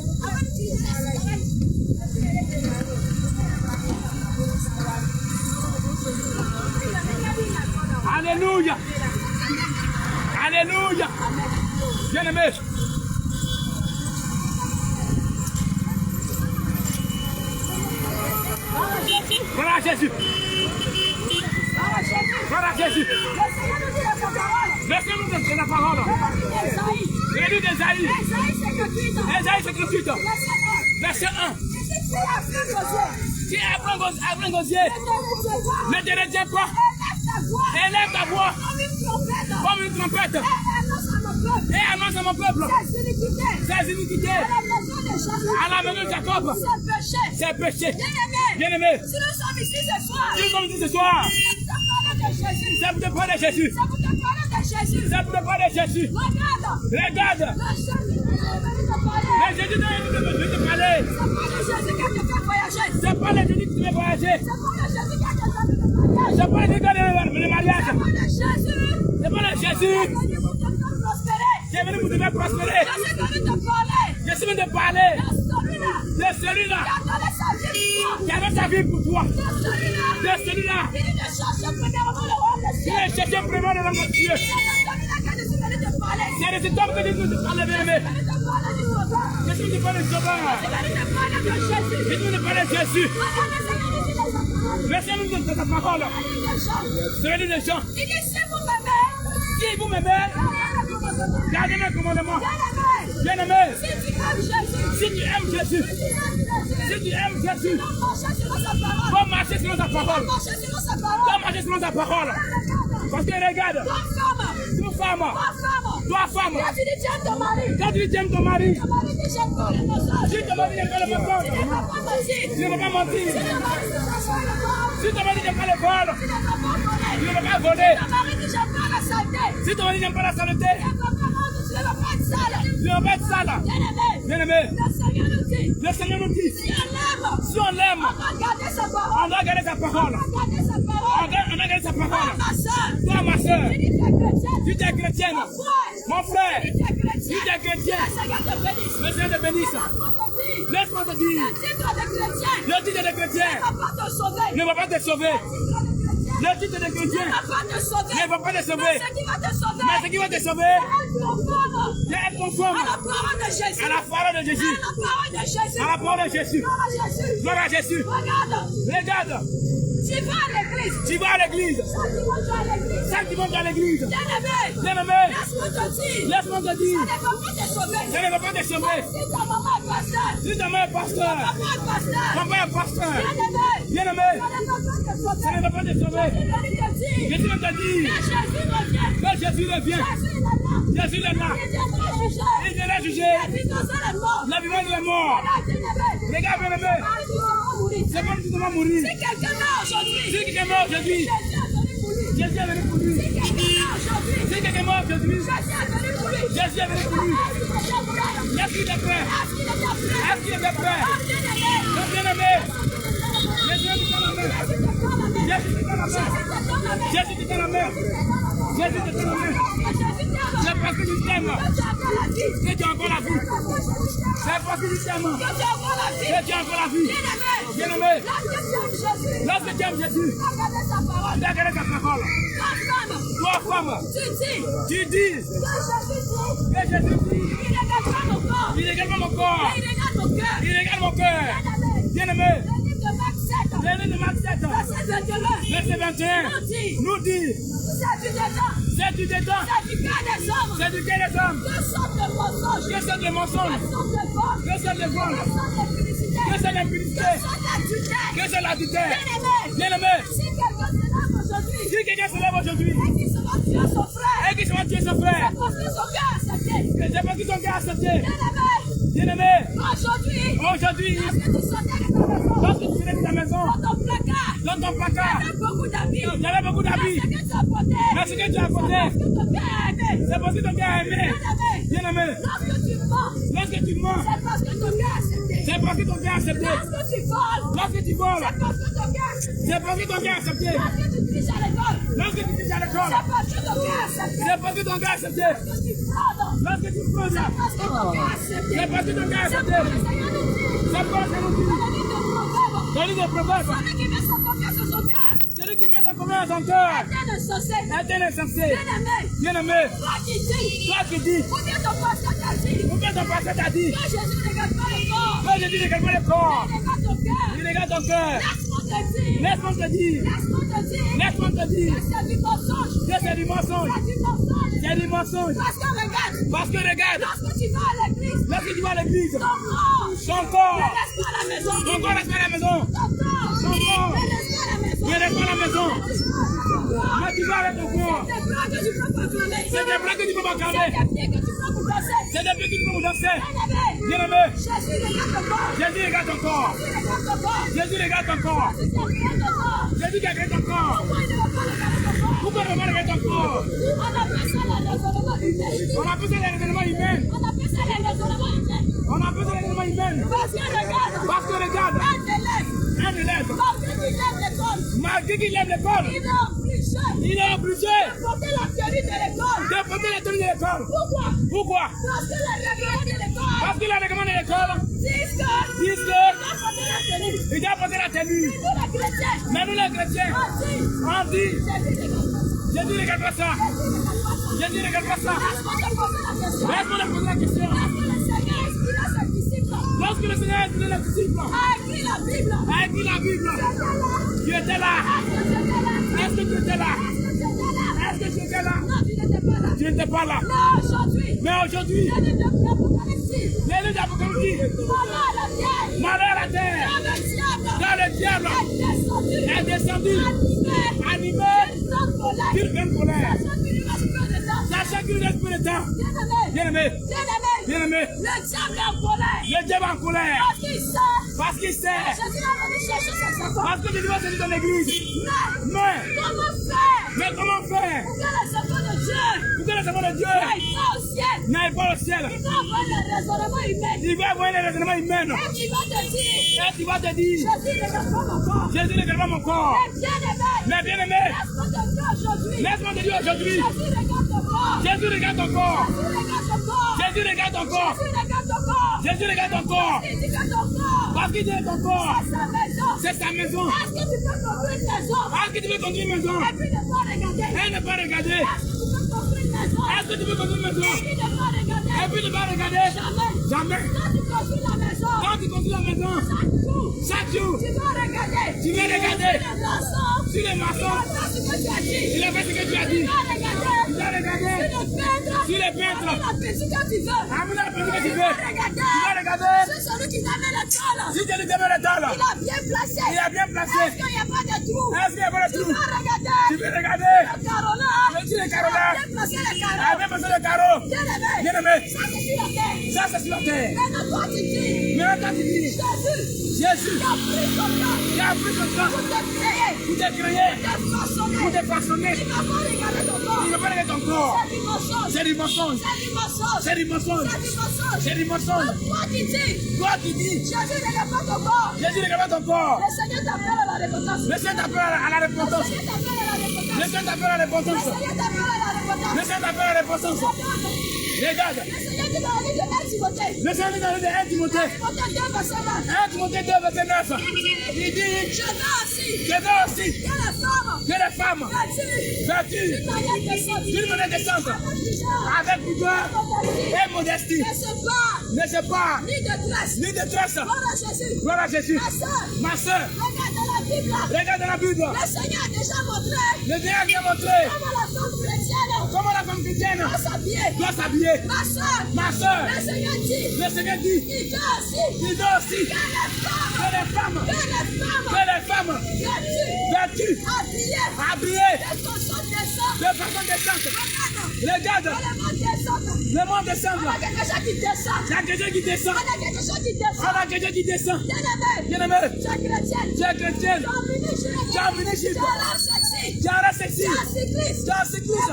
Speaker 3: Alléluia. Alléluia. Bien-aimé. Voilà Jésus. Voilà Jésus. Laissez-nous de la parole. Le livre d'Ésaïe. Ésaïe 58. Verset 1. Si Abraham Gosier ne te retient pas, élève ta voix comme une trompette et annonce à mon peuple ses iniquités. À la maison de Jacob, c'est péché. Bien-aimé, si nous sommes ici ce soir, c'est pour te parler de Jésus. C'est pour te parler de Jésus. Regarde. Mais Jésus doit te parler. C'est pas le Jésus qui te fait voyager. C'est pas le Jésus qui te fait le mariage. C'est pas le Jésus. C'est venu pour te faire prospérer. Je suis venu te parler de celui-là qui a donné sa vie pour toi. De celui-là qui a cherché vraiment le nom de Dieu. C'est de cet homme que Dieu nous parle, bien-aimé. Je suis venu te parler de Sauveur. Je suis venu te parler de Jésus. Laissez-nous de ta parole. Je vais dire des gens. Si vous m'aimez, gardez mes commandements. Bien-aimé, si tu aimes Jésus, va marcher selon sa parole. Va marcher selon sa parole. Parce que regarde, toi femme, quand tu dis j'aime ton mari, si ton mari n'aime pas le vol, il ne va pas mentir. Si ton mari n'aime pas le vol, il ne va pas voler. Si ton mari n'aime pas la saleté, il ne va pas être sale. Bien-aimé, le Seigneur nous dit, si on l'aime, on doit garder sa parole. On doit garder sa parole. Toi, ma soeur, si tu es chrétienne, mon frère, si tu es chrétien, le Seigneur te bénisse. Laisse-moi te dire, le titre de chrétien ne va pas te sauver. Le titre de chrétien ne va pas te sauver. Mais ce qui va te sauver, c'est être conforme à la parole de Jésus. À la parole de Jésus. Gloire à Jésus. Regarde. Tu vas à l'église. Cinq dimanches à l'église. Bien-aimé, laisse-moi te dire. Ça ne va pas te sauver. Si ta maman est pasteur, papa est pasteur. Bien-aimé, ça ne va pas te sauver. Jésus va te dire que Jésus revient. Jésus est là. Il viendra juger la vivante et la mort. Regarde, bien-aimé, c'est comme si tu vas mourir. Si quelqu'un meurt aujourd'hui, Jésus est venu pour lui. Si quelqu'un meurt aujourd'hui, Jésus est venu pour lui. Est-ce qu'il est prêt? Est-ce qu'il est prêt? Donc, bien-aimé, Jésus te donne la main. Jésus te donne la main. Jésus te donne la main. Jésus te donne la main. parce que tu t'aimes. Que tu as encore la vie. C'est parce que tu t'aimes. Que tu as encore la vie. Bien-aimé. Lorsque tu aimes Jésus, tu as gardé sa parole. Toi, femme, tu dis que Jésus dit, il regarde mon corps, il regarde mon cœur. Bien-aimé, le livre de Marc 7, verset 21, nous dit, c'est du dédain, c'est du cœur des hommes, que sont des mensonges, que sont des vols, que c'est l'impudicité, que c'est l'adultère. Bien-aimé, si quelqu'un se lève aujourd'hui et qu'il se va tuer son frère, c'est parce qu'ils sont bien acceptés. Bien-aimé, aujourd'hui, lorsque tu es dans ta maison, dans ton placard, il y avait beaucoup d'habits. Mais ce que tu as apporté, c'est parce que ton cœur a aimé. Bien-aimé, lorsque tu mens, c'est parce que ton cœur a accepté. Lorsque tu voles, c'est parce que ton cœur a accepté. Lorsque tu triches à l'école, c'est parce que ton cœur a accepté. Lorsque tu fraudes, c'est parce que ton cœur a accepté. C'est parce que nous dit. Dans le livre de Proverbes, celui qui met sa confiance dans son cœur est insensé. Bien-aimé, toi qui dis, combien ton pasteur t'a dit, que Jésus ne regarde pas le corps, il regarde ton cœur. Laisse-moi te dire, que c'est du mensonge. C'est du mensonge. Parce que regarde, lorsque tu vas à l'église, ton corps reste pas à la maison. Ton corps ne reste pas à la maison. Mais tu vas avec ton corps. C'est des bras que tu peux proclamer. C'est des pieds que tu peux danser. Bien-aimé, Jésus regarde ton corps. Jésus regarde ton corps. Jésus regarde ton corps. Pourquoi ne pas regarder ton corps? On appelle ça les raisonnements humains. On appelle ça les raisonnements humains. Parce que regarde, un élève, malgré qu'il aime l'école, il est obligé de porter la tenue de l'école. Pourquoi? Parce que le règlement de l'école dit qu'il doit porter la tenue. Mais nous les chrétiens, on dit, Jésus ne regarde pas ça. Jésus ne regarde pas ça. Laisse-moi te poser la question. Lorsque le Seigneur a donné les disciples, a écrit la Bible, tu étais là. Est-ce que tu étais là? Est-ce que tu étais là? Tu n'étais pas là. Mais aujourd'hui, les livres d'Apocalypse, malheur à la terre, dans le diable est descendu, animé d'une grande colère. Sachant qu'il reste peu de temps. Bien-aimé, bien-aimé, le diable est en colère. Parce qu'il sait. Parce que Jésus va sortir dans l'église. Mais comment faire pour que les enfants de Dieu n'aillent pas au ciel? Il va avoir les raisonnements humains. Et tu vas te dire, Jésus ne regarde pas mon corps. Mais bien-aimé, laisse-moi te dire aujourd'hui, Jésus regarde ton corps. Jésus regarde ton corps. Jésus regarde ton corps. Parce qu'il dit ton corps, c'est sa maison. Est-ce que tu peux construire une maison? Et ne pas regarder. Est-ce que tu peux construire une maison? Et puis ne pas regarder? Jamais. Quand tu construis la maison, chaque jour, tu vas regarder sur les maçons. Il a fait ce que tu as dit. Tu vas regarder sur les peintres. Amène la peinture que tu veux. Tu vas regarder.
Speaker 1: C'est celui qui t'amène le tôle.
Speaker 3: Si Dieu te met le tôle,
Speaker 1: Il a bien placé.
Speaker 3: il a bien placé.
Speaker 1: Est-ce qu'il n'y a pas de trou?
Speaker 3: Est-ce qu'il n'y a pas de trou?
Speaker 1: Tu vas regarder.
Speaker 3: Tu veux regarder.
Speaker 1: Le carreau là.
Speaker 3: Sur les carreaux là.
Speaker 1: Il a bien placé le
Speaker 3: Il a
Speaker 1: carreau.
Speaker 3: bien placé le carreau.
Speaker 1: Bien-aimé.
Speaker 3: Bien-aimé.
Speaker 1: Ça c'est sur la terre.
Speaker 3: Ça c'est sur la terre.
Speaker 1: Maintenant toi tu dis.
Speaker 3: Mais quand tu dis,
Speaker 1: Jésus.
Speaker 3: Jésus,
Speaker 1: Qui a pris son temps.
Speaker 3: qui a pris son temps
Speaker 1: Pour te créer.
Speaker 3: pour te créer,
Speaker 1: Pour te façonner.
Speaker 3: pour te façonner,
Speaker 1: Il ne va pas regarder ton corps.
Speaker 3: il ne va pas regarder ton corps.
Speaker 1: C'est du mensonge.
Speaker 3: C'est du mensonge.
Speaker 1: C'est du mensonge.
Speaker 3: C'est du mensonge.
Speaker 1: C'est du mensonge.
Speaker 3: C'est du mensonge.
Speaker 1: Toi qui dis.
Speaker 3: Toi qui dis,
Speaker 1: Jésus ne regarde pas ton corps.
Speaker 3: Jésus ne regarde pas ton corps.
Speaker 1: Le Seigneur t'appelle à la repentance.
Speaker 3: Le Seigneur t'appelle à la repentance. Le Seigneur t'appelle à la repentance. Le Seigneur t'appelle à la repentance. Regarde. Le Seigneur dit dans le livre de 1 Timothée. 1 Timothée 2, verset 9. Il dit, je veux aussi que les femmes vêtues d'une manière décente, avec pudeur et modestie, ne se parlent ni de tresse. Gloire à Jésus. Ma soeur, regarde dans la Bible.
Speaker 1: Le Seigneur a déjà montré
Speaker 3: Comment la femme chrétienne doit s'habiller. Ma soeur, le Seigneur dit, il doit aussi que les femmes vêtues, habillées de façon décente. Regarde, le monde descend. Il y a quelqu'un qui descend. Il y a quelqu'un qui descend. Bien-aimé, tu es chrétienne. Tu as un ministre. Tu as un sexy. Tu as un cycliste.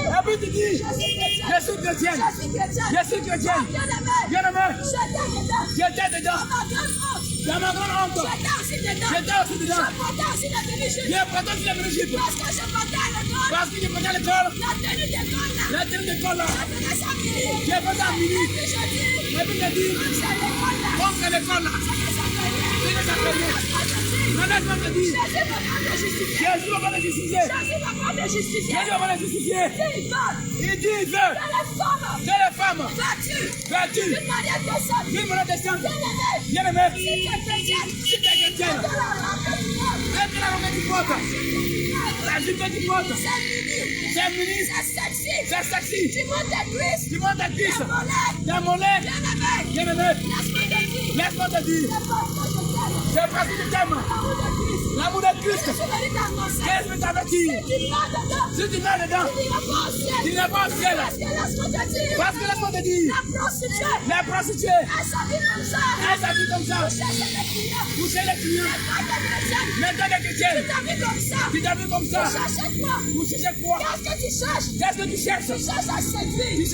Speaker 3: Et puis tu dis, je suis chrétienne. Je suis chrétienne. Bien-aimé, j'étais dedans. Dans ma grande honte. J'étais aussi dedans. J'ai porté aussi le ministre. Parce que j'ai porté l'école. La tenue d'école là. J'ai porté à midi. Et puis j'ai dit, comme c'est l'école là. C'est les appelés. Maintenant je te dis, Jésus va pas les justifier. Jésus va pas les justifier. Il dit, il veut que les femmes vêtues d'une manière décente. Bien-aimé, si tu es chrétienne, même que la robe du porte, la jupe du porte, c'est ministre, c'est sexy. Tu montes à Christ, ta mollets. Bien-aimé, laisse-moi te dire, c'est parce que tu t'aimes. L'amour de Christ, qu'est-ce que t'avertit? Si tu mets dedans, tu n'es pas au ciel. Parce que laisse-moi te dire, les prostituées, elles s'habillent comme ça. Vous chez les clients, maintenant les chrétiens, tu t'as vu comme ça. Vous cherchez quoi? Qu'est-ce que tu cherches? Tu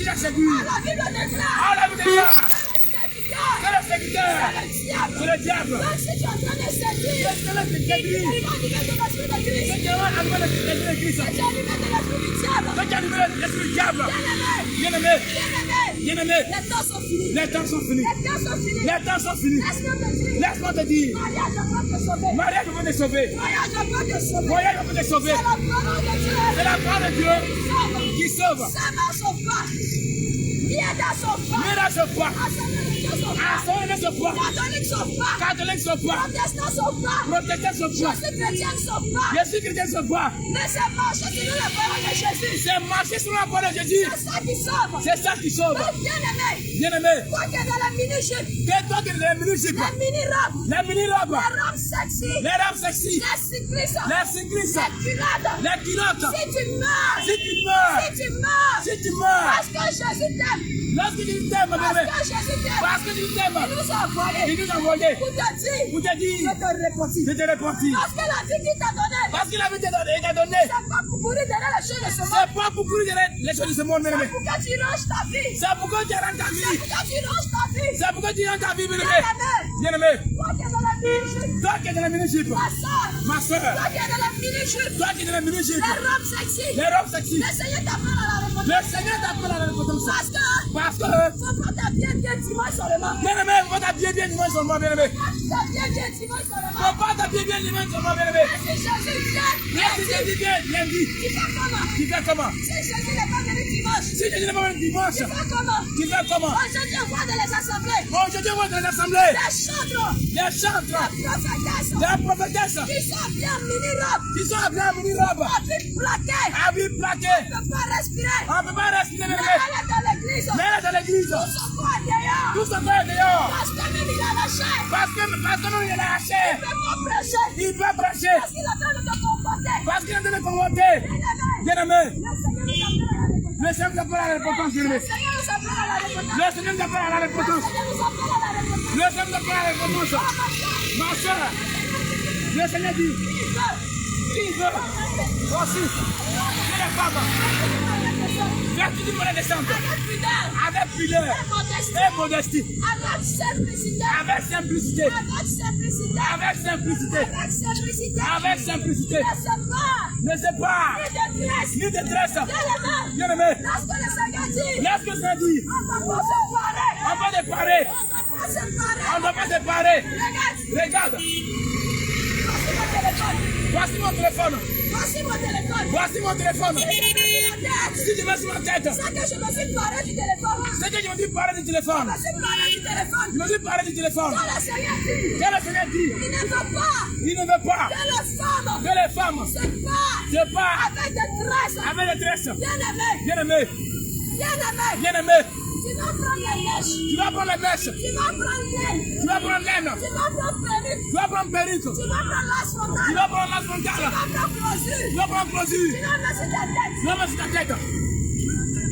Speaker 3: cherches à séduire. Ah, la vie de Dieu. C'est le séducteur. C'est le diable.
Speaker 1: Donc si tu es en train de séduire,
Speaker 3: C'est le séduire.
Speaker 1: c'est tu es en train de séduire de Christ.
Speaker 3: C'est qui a allumé l'esprit du diable.
Speaker 1: C'est qui a allumé l'esprit du diable.
Speaker 3: Bien-aimé.
Speaker 1: Bien-aimé.
Speaker 3: Les temps sont finis.
Speaker 1: Les temps sont finis.
Speaker 3: Les temps sont finis. Laisse-moi te dire.
Speaker 1: Mariage va te sauver.
Speaker 3: Voyage va te sauver.
Speaker 1: C'est la parole de Dieu
Speaker 3: Qui sauve.
Speaker 1: Ça ne sauve pas. Mieda sauve pas.
Speaker 3: Mais là, je vois.
Speaker 1: Assemblée ne sauve pas.
Speaker 3: Catholique sauve pas.
Speaker 1: Catholique sauve pas.
Speaker 3: Protestant sauve pas.
Speaker 1: Protestant sauve pas.
Speaker 3: Je suis chrétien sauve pas.
Speaker 1: Je suis chrétien sauve pas.
Speaker 3: Mais c'est marcher sur la parole de Jésus.
Speaker 1: C'est marcher sur la parole de Jésus.
Speaker 3: C'est ça qui sauve.
Speaker 1: C'est ça qui sauve.
Speaker 3: Donc, bien-aimé,
Speaker 1: Bien-aimé,
Speaker 3: toi qui es dans la mini-jupe,
Speaker 1: que toi qui es dans les mini-jupes,
Speaker 3: la mini-robe,
Speaker 1: les mini-robes,
Speaker 3: la robe sexy,
Speaker 1: les robes sexy,
Speaker 3: les cyclistes,
Speaker 1: les cyclistes,
Speaker 3: les culottes,
Speaker 1: les culottes,
Speaker 3: si tu meurs,
Speaker 1: si tu meurs,
Speaker 3: si tu meurs,
Speaker 1: si tu meurs,
Speaker 3: parce que Jésus t'aime,
Speaker 1: lorsque tu t'aimes, ma
Speaker 3: parce
Speaker 1: bébé,
Speaker 3: que Jésus t'aime,
Speaker 1: parce que tu t'aimes,
Speaker 3: il nous a envoyé,
Speaker 1: il nous a envoyé
Speaker 3: pour te dire,
Speaker 1: pour te dire,
Speaker 3: je te repentis.
Speaker 1: je te repentis.
Speaker 3: Parce que la vie qu'il t'a donnée,
Speaker 1: Parce qu'il avait t'a donné,
Speaker 3: c'est pas pour courir derrière les choses de ce monde,
Speaker 1: c'est pas pour courir les choses de ce monde, bien aimé.
Speaker 3: c'est pour que tu ranges ta vie,
Speaker 1: C'est pourquoi tu rentres ta vie.
Speaker 3: c'est pour que tu ranges ta vie.
Speaker 1: C'est pourquoi tu rentres ta vie, bien aimé.
Speaker 3: Bien-aimé,
Speaker 1: Bien aimé,
Speaker 3: toi qui es dans la mini-jupe,
Speaker 1: toi qui es dans la mini-jupe,
Speaker 3: ma soeur,
Speaker 1: ma soeur,
Speaker 3: toi qui es dans la mini-jupe,
Speaker 1: toi qui es dans la mini-jupe,
Speaker 3: les robes sexy,
Speaker 1: les robes sexy,
Speaker 3: le Seigneur t'appelle à la repentance.
Speaker 1: le Seigneur t'appelle à la repentance.
Speaker 3: Parce que
Speaker 1: Parce que,
Speaker 3: faut pas t'habiller bien dimanche seulement.
Speaker 1: bien aimé, faut t'habiller bien dimanche seulement, bien aimé.
Speaker 3: T'habiller bien dimanche seulement.
Speaker 1: Faut pas t'habiller bien dimanche seulement, bien aimé.
Speaker 3: Si Jésus vient,
Speaker 1: Merci Jésus bien, bien dit.
Speaker 3: tu fais comment?
Speaker 1: Tu fais comment?
Speaker 3: Si Jésus n'est pas venu dimanche,
Speaker 1: Si Jésus n'est pas venu dimanche,
Speaker 3: tu fais comment?
Speaker 1: tu fais comment?
Speaker 3: Aujourd'hui, on voit dans les assemblées,
Speaker 1: Aujourd'hui, on va dans l'assemblée,
Speaker 3: les chantres,
Speaker 1: les chantres,
Speaker 3: les prophétesses,
Speaker 1: les prophétesses,
Speaker 3: qui sont bien mini-robes,
Speaker 1: qui sont habillés en mini-robe,
Speaker 3: habits plaqués,
Speaker 1: habillés plaqués.
Speaker 3: on ne peut pas respirer.
Speaker 1: On ne peut pas respirer, bien
Speaker 3: Mais
Speaker 1: aimé.
Speaker 3: elle est dans l'église,
Speaker 1: Mais là, dans l'église,
Speaker 3: tout se voit dehors.
Speaker 1: tout se fait dehors.
Speaker 3: Parce que même il a la chair,
Speaker 1: Parce que nous, il est la
Speaker 3: il
Speaker 1: chair.
Speaker 3: ne peut pas prêcher.
Speaker 1: Il peut prêcher.
Speaker 3: Parce qu'il est en train de te comporter.
Speaker 1: Parce qu'il est en train de convoquer. Bien aimé,
Speaker 3: Le Seigneur nous appelle à la repentance.
Speaker 1: le Seigneur nous appelle à la repentance, bien aimé.
Speaker 3: Le Seigneur nous appelle à la repentance.
Speaker 1: Le Seigneur nous appelle à la repentance.
Speaker 3: Le Seigneur nous appelle à la repentance.
Speaker 1: Le Seigneur nous appelle à la repentance. Ma soeur, le Seigneur dit, qui veut, voici, que les femmes
Speaker 3: Vertu pour la descente.
Speaker 1: Avec pudeur.
Speaker 3: Avec pudeur. Et modestie.
Speaker 1: Avec simplicité.
Speaker 3: Avec simplicité.
Speaker 1: Avec simplicité.
Speaker 3: Avec simplicité.
Speaker 1: Avec simplicité.
Speaker 3: Avec simplicité.
Speaker 1: Ne se pas.
Speaker 3: Ne sais pas.
Speaker 1: Ni de
Speaker 3: Ni détresse.
Speaker 1: Bien
Speaker 3: Bien aimé.
Speaker 1: lorsque le Seigneur dit,
Speaker 3: Lorsque ça dit,
Speaker 1: on ne va pas se parer.
Speaker 3: on va déparer.
Speaker 1: On ne va pas se parer.
Speaker 3: On ne va pas déparer.
Speaker 1: Regarde.
Speaker 3: Regarde.
Speaker 1: Voici mon téléphone.
Speaker 3: Voici mon téléphone.
Speaker 1: Voici mon téléphone.
Speaker 3: Voici mon téléphone. Si je mets sur ma tête,
Speaker 1: C'est que je me suis paré du téléphone.
Speaker 3: c'est que je me dis parler du téléphone.
Speaker 1: Je me suis paré du téléphone.
Speaker 3: Je me dis parler du téléphone.
Speaker 1: Quand le Seigneur dit,
Speaker 3: Quel est le Seigneur dit?
Speaker 1: il ne veut pas
Speaker 3: Il ne veut pas
Speaker 1: que les femmes
Speaker 3: que les femmes
Speaker 1: se parent
Speaker 3: se partent
Speaker 1: avec des tresses.
Speaker 3: avec des tresses.
Speaker 1: Bien-aimé,
Speaker 3: Bien-aimé,
Speaker 1: bien-aimé,
Speaker 3: bien-aimé,
Speaker 1: tu vas prendre les mèches.
Speaker 3: tu vas prendre les mèches,
Speaker 1: Tu vas prendre l'aile.
Speaker 3: tu vas prendre l'aine,
Speaker 1: Tu vas prendre perruque.
Speaker 3: tu vas prendre perruque,
Speaker 1: Tu vas prendre l'as
Speaker 3: tu
Speaker 1: frontal.
Speaker 3: vas prendre la
Speaker 1: Tu
Speaker 3: frontale,
Speaker 1: vas prendre closure.
Speaker 3: tu vas prendre
Speaker 1: Tu
Speaker 3: closure,
Speaker 1: vas mettre sur ta tête.
Speaker 3: tu vas mettre sur ta tête.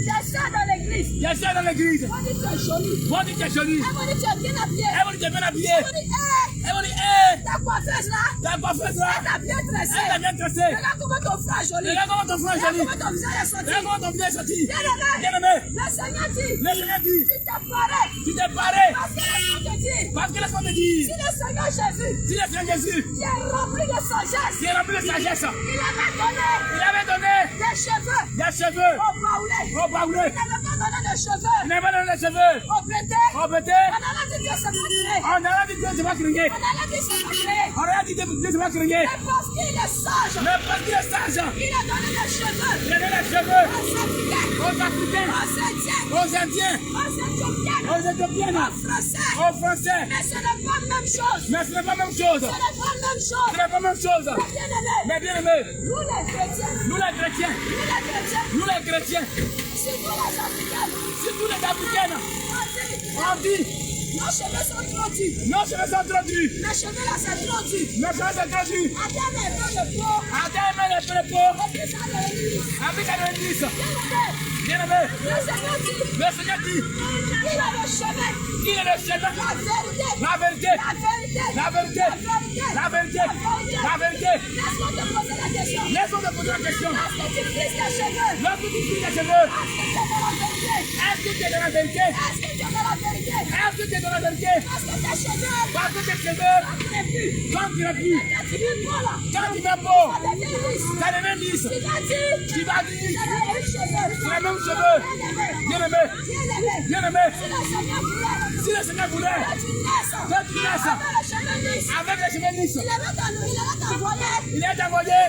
Speaker 1: Des gens dans l'église.
Speaker 3: Il y a ça dans l'église.
Speaker 1: On dit tu es joli.
Speaker 3: Moi, dis que tu es joli.
Speaker 1: Elle m'a dit tu es bien habillé.
Speaker 3: Elle va dire bien habillé.
Speaker 1: Elle m'a dit, hé,
Speaker 3: Elle va dire, hé,
Speaker 1: ta coiffeuse là,
Speaker 3: ta coiffeuse là,
Speaker 1: elle t'a bien tressé.
Speaker 3: elle t'a bien tressé.
Speaker 1: Regarde comment ton frère est joli.
Speaker 3: Regarde comment ton frère est
Speaker 1: Regarde
Speaker 3: joli.
Speaker 1: comment ton visage est sorti.
Speaker 3: Regarde comment ton vieil est sorti.
Speaker 1: Bien-aimé,
Speaker 3: Bien-aimé,
Speaker 1: le Seigneur dit,
Speaker 3: le Seigneur dit,
Speaker 1: tu t'es paré.
Speaker 3: tu t'es paré.
Speaker 1: Parce que laisse-moi te dire,
Speaker 3: Parce que laisse-moi te dire,
Speaker 1: si le Seigneur Jésus,
Speaker 3: si le Seigneur Jésus,
Speaker 1: qui est rempli de sagesse,
Speaker 3: qui est rempli de sagesse,
Speaker 1: il avait donné
Speaker 3: il avait donné
Speaker 1: des cheveux
Speaker 3: des cheveux
Speaker 1: au baoulé.
Speaker 3: au baoulé.
Speaker 1: Il n'avait pas donné de cheveux
Speaker 3: Il n'avait pas donné des cheveux
Speaker 1: au pété.
Speaker 3: au pété.
Speaker 1: On allait dire Dieu s'est pas créé.
Speaker 3: On a dit Dieu se va crier.
Speaker 1: On allait dire c'est pas créé.
Speaker 3: On a dit Dieu se va crier.
Speaker 1: Mais parce qu'il est sage,
Speaker 3: Mais parce qu'il est sage,
Speaker 1: il a donné des cheveux
Speaker 3: il a donné des cheveux
Speaker 1: aux Africains,
Speaker 3: aux Africains,
Speaker 1: aux Indiens,
Speaker 3: aux Indiens,
Speaker 1: aux Éthiopiens,
Speaker 3: aux Éthiopiennes,
Speaker 1: aux Français.
Speaker 3: aux Français.
Speaker 1: Mais ce n'est pas la même chose.
Speaker 3: Mais ce n'est pas la même chose.
Speaker 1: Ce n'est pas la même chose.
Speaker 3: Ce n'est pas la même chose.
Speaker 1: Bien-aimé,
Speaker 3: Mais bien aimé,
Speaker 1: nous les chrétiens,
Speaker 3: nous les chrétiens,
Speaker 1: nous les chrétiens,
Speaker 3: nous les chrétiens,
Speaker 1: surtout les Africains,
Speaker 3: surtout les Africaines,
Speaker 1: on dit,
Speaker 3: on dit,
Speaker 1: nos cheveux sont trop durs.
Speaker 3: nos cheveux sont trop durs.
Speaker 1: Mes cheveux là, c'est trop dur.
Speaker 3: Nos cheveux sont trop durs.
Speaker 1: Attends, mais pas de peau.
Speaker 3: Attends, les peu de peau.
Speaker 1: Et puis ça, le lit.
Speaker 3: Avec la nourrice.
Speaker 1: Bien-aimé,
Speaker 3: Bien aimé,
Speaker 1: le Seigneur dit,
Speaker 3: le Seigneur dit,
Speaker 1: il a le chemin,
Speaker 3: il est le chemin,
Speaker 1: la vérité,
Speaker 3: la vérité,
Speaker 1: la vérité,
Speaker 3: la vérité, la vérité.
Speaker 1: Laisse-moi te poser la question.
Speaker 3: Laisse-moi te poser la question.
Speaker 1: Est-ce que tu frises tes cheveux?
Speaker 3: Lorsque tu fais les cheveux,
Speaker 1: Est-ce que tu es dans la vérité?
Speaker 3: est-ce que tu es dans la vérité?
Speaker 1: Est-ce que tu es dans la vérité?
Speaker 3: Est-ce que tu es dans la vérité?
Speaker 1: Parce que tes cheveux,
Speaker 3: Parce que tes cheveux,
Speaker 1: après plus.
Speaker 3: quand tu n'as plus,
Speaker 1: Quand tu vis pas là,
Speaker 3: quand tu n'as pas,
Speaker 1: ça devient lisse.
Speaker 3: ça devient lisse.
Speaker 1: Tu vas dire,
Speaker 3: Tu vas dire,
Speaker 1: c'est les mêmes cheveux.
Speaker 3: c'est les mêmes cheveux. Bien aimé,
Speaker 1: Bien-aimé,
Speaker 3: bien aimé,
Speaker 1: si le Seigneur voulait,
Speaker 3: si le Seigneur voulait,
Speaker 1: que tu naisses,
Speaker 3: que tu naisses
Speaker 1: avec les cheveux lisses,
Speaker 3: avec les cheveux lisses,
Speaker 1: il avait t'envoyer
Speaker 3: il est envoyé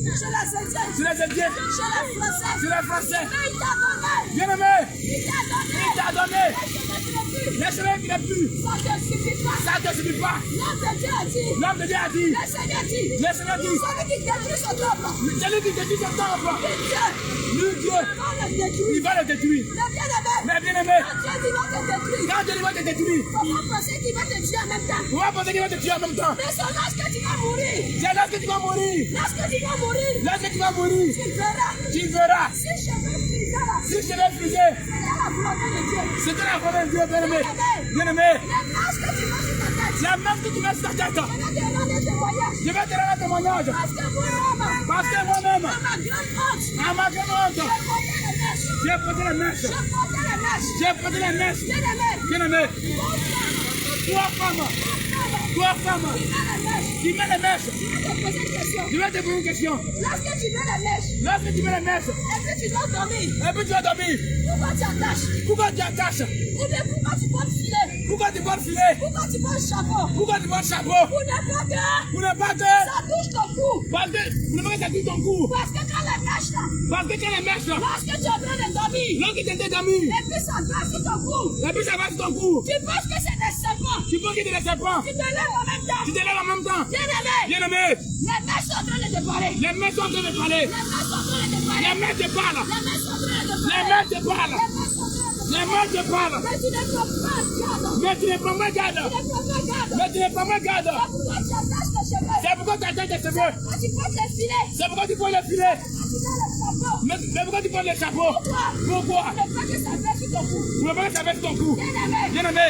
Speaker 1: chez les Indiens,
Speaker 3: sur les Indiens,
Speaker 1: chez les Français.
Speaker 3: sur les Français.
Speaker 1: Mais il t'a donné,
Speaker 3: Bien aimé,
Speaker 1: il t'a donné,
Speaker 3: il t'a donné
Speaker 1: les cheveux qui ne plus.
Speaker 3: les cheveux qui n'ont plus.
Speaker 1: Ça te suffit pas.
Speaker 3: Ça ne te suffit pas.
Speaker 1: L'homme de Dieu a dit,
Speaker 3: L'homme de Dieu a dit,
Speaker 1: le Seigneur dit,
Speaker 3: le Seigneur dit,
Speaker 1: celui qui détruit son temple,
Speaker 3: celui qui détruit son temple,
Speaker 1: Dieu,
Speaker 3: lui Dieu,
Speaker 1: va le détruire.
Speaker 3: il va le détruire.
Speaker 1: Mais bien-aimé,
Speaker 3: Mais bien aimé,
Speaker 1: quand Dieu dit va te détruire,
Speaker 3: quand Dieu va te détruire,
Speaker 1: comment penser qu'il va te tuer en même temps?
Speaker 3: on va penser qu'il va te tuer en même temps.
Speaker 1: Mais c'est lorsque tu vas mourir,
Speaker 3: C'est lorsque tu vas mourir,
Speaker 1: lorsque tu vas mourir,
Speaker 3: lorsque tu vas mourir,
Speaker 1: tu verras,
Speaker 3: tu verras.
Speaker 1: si je veux friser là,
Speaker 3: Si je vais friser,
Speaker 1: c'est là la volonté de Dieu.
Speaker 3: c'était la volonté de Dieu, bien aimé. Bien aimé,
Speaker 1: Les masques que tu mets sur ta tête,
Speaker 3: la main que tu mets sur ta tête,
Speaker 1: je vais te rendre des témoignages.
Speaker 3: je vais te rendre un témoignage.
Speaker 1: Parce que moi-même,
Speaker 3: Parce que moi-même,
Speaker 1: à ma grande honte,
Speaker 3: à ma grande honte,
Speaker 1: j'ai porté les mèches.
Speaker 3: j'ai porté la mèche.
Speaker 1: J'ai porté les mèches.
Speaker 3: J'ai porté la mèche.
Speaker 1: Bien-aimé,
Speaker 3: Bien aimé, trois femmes qui mettent les mèches.
Speaker 1: je vais te poser une question.
Speaker 3: Je vais te poser une question.
Speaker 1: Lorsque tu mets les mèches,
Speaker 3: Lorsque tu mets les mèches,
Speaker 1: et puis tu dois dormir,
Speaker 3: et puis tu vas dormir,
Speaker 1: pourquoi tu attaches?
Speaker 3: pourquoi tu attaches?
Speaker 1: Ou bien pourquoi tu portes filet?
Speaker 3: Pourquoi tu portes filet?
Speaker 1: Pourquoi tu portes chapeau?
Speaker 3: Pourquoi tu portes chapeau?
Speaker 1: Pour ne pas que
Speaker 3: Pour ne pas que,
Speaker 1: ça touche ton cou.
Speaker 3: parce que, pour ne pas que ça touche ton cou.
Speaker 1: Parce que quand les mèches là,
Speaker 3: Parce que tu as les mèches là.
Speaker 1: lorsque tu es en train de dormir,
Speaker 3: Lorsque tu étais dormi,
Speaker 1: et puis ça passe sur ton cou,
Speaker 3: et puis ça va sur ton cou.
Speaker 1: tu penses que c'est des serpents.
Speaker 3: Tu penses que tu es des serpents.
Speaker 1: Tu te lèves en même temps.
Speaker 3: Tu te lèves en même temps.
Speaker 1: Bien-aimé,
Speaker 3: Bien aimé,
Speaker 1: les mèches sont en train de te parler.
Speaker 3: les mèches sont en train de parler.
Speaker 1: Les mèches sont en train de te parler.
Speaker 3: Les mèches te parlent.
Speaker 1: Les mèches sont en train de te
Speaker 3: Les
Speaker 1: parler.
Speaker 3: mèches te parlent.
Speaker 1: Les mèches sont en train de te
Speaker 3: Les mèches te parlent.
Speaker 1: Mais tu ne prends pas garde.
Speaker 3: Mais tu ne prends pas garde.
Speaker 1: Tu ne prends pas garde.
Speaker 3: Mais tu ne prends pas garde.
Speaker 1: Pourquoi tu attaches tes cheveux?
Speaker 3: C'est pourquoi tu attaches tes cheveux.
Speaker 1: Tu prends tes filets.
Speaker 3: C'est pourquoi tu prends le filet.
Speaker 1: Tu mets le chapeau.
Speaker 3: Mais pourquoi tu prends le chapeau? Pourquoi?
Speaker 1: Tu ne veux pas que ça baisse sur ton cou.
Speaker 3: Tu ne veux pas que ça baisse ton cou.
Speaker 1: Bien-aimé.
Speaker 3: Bien-aimé.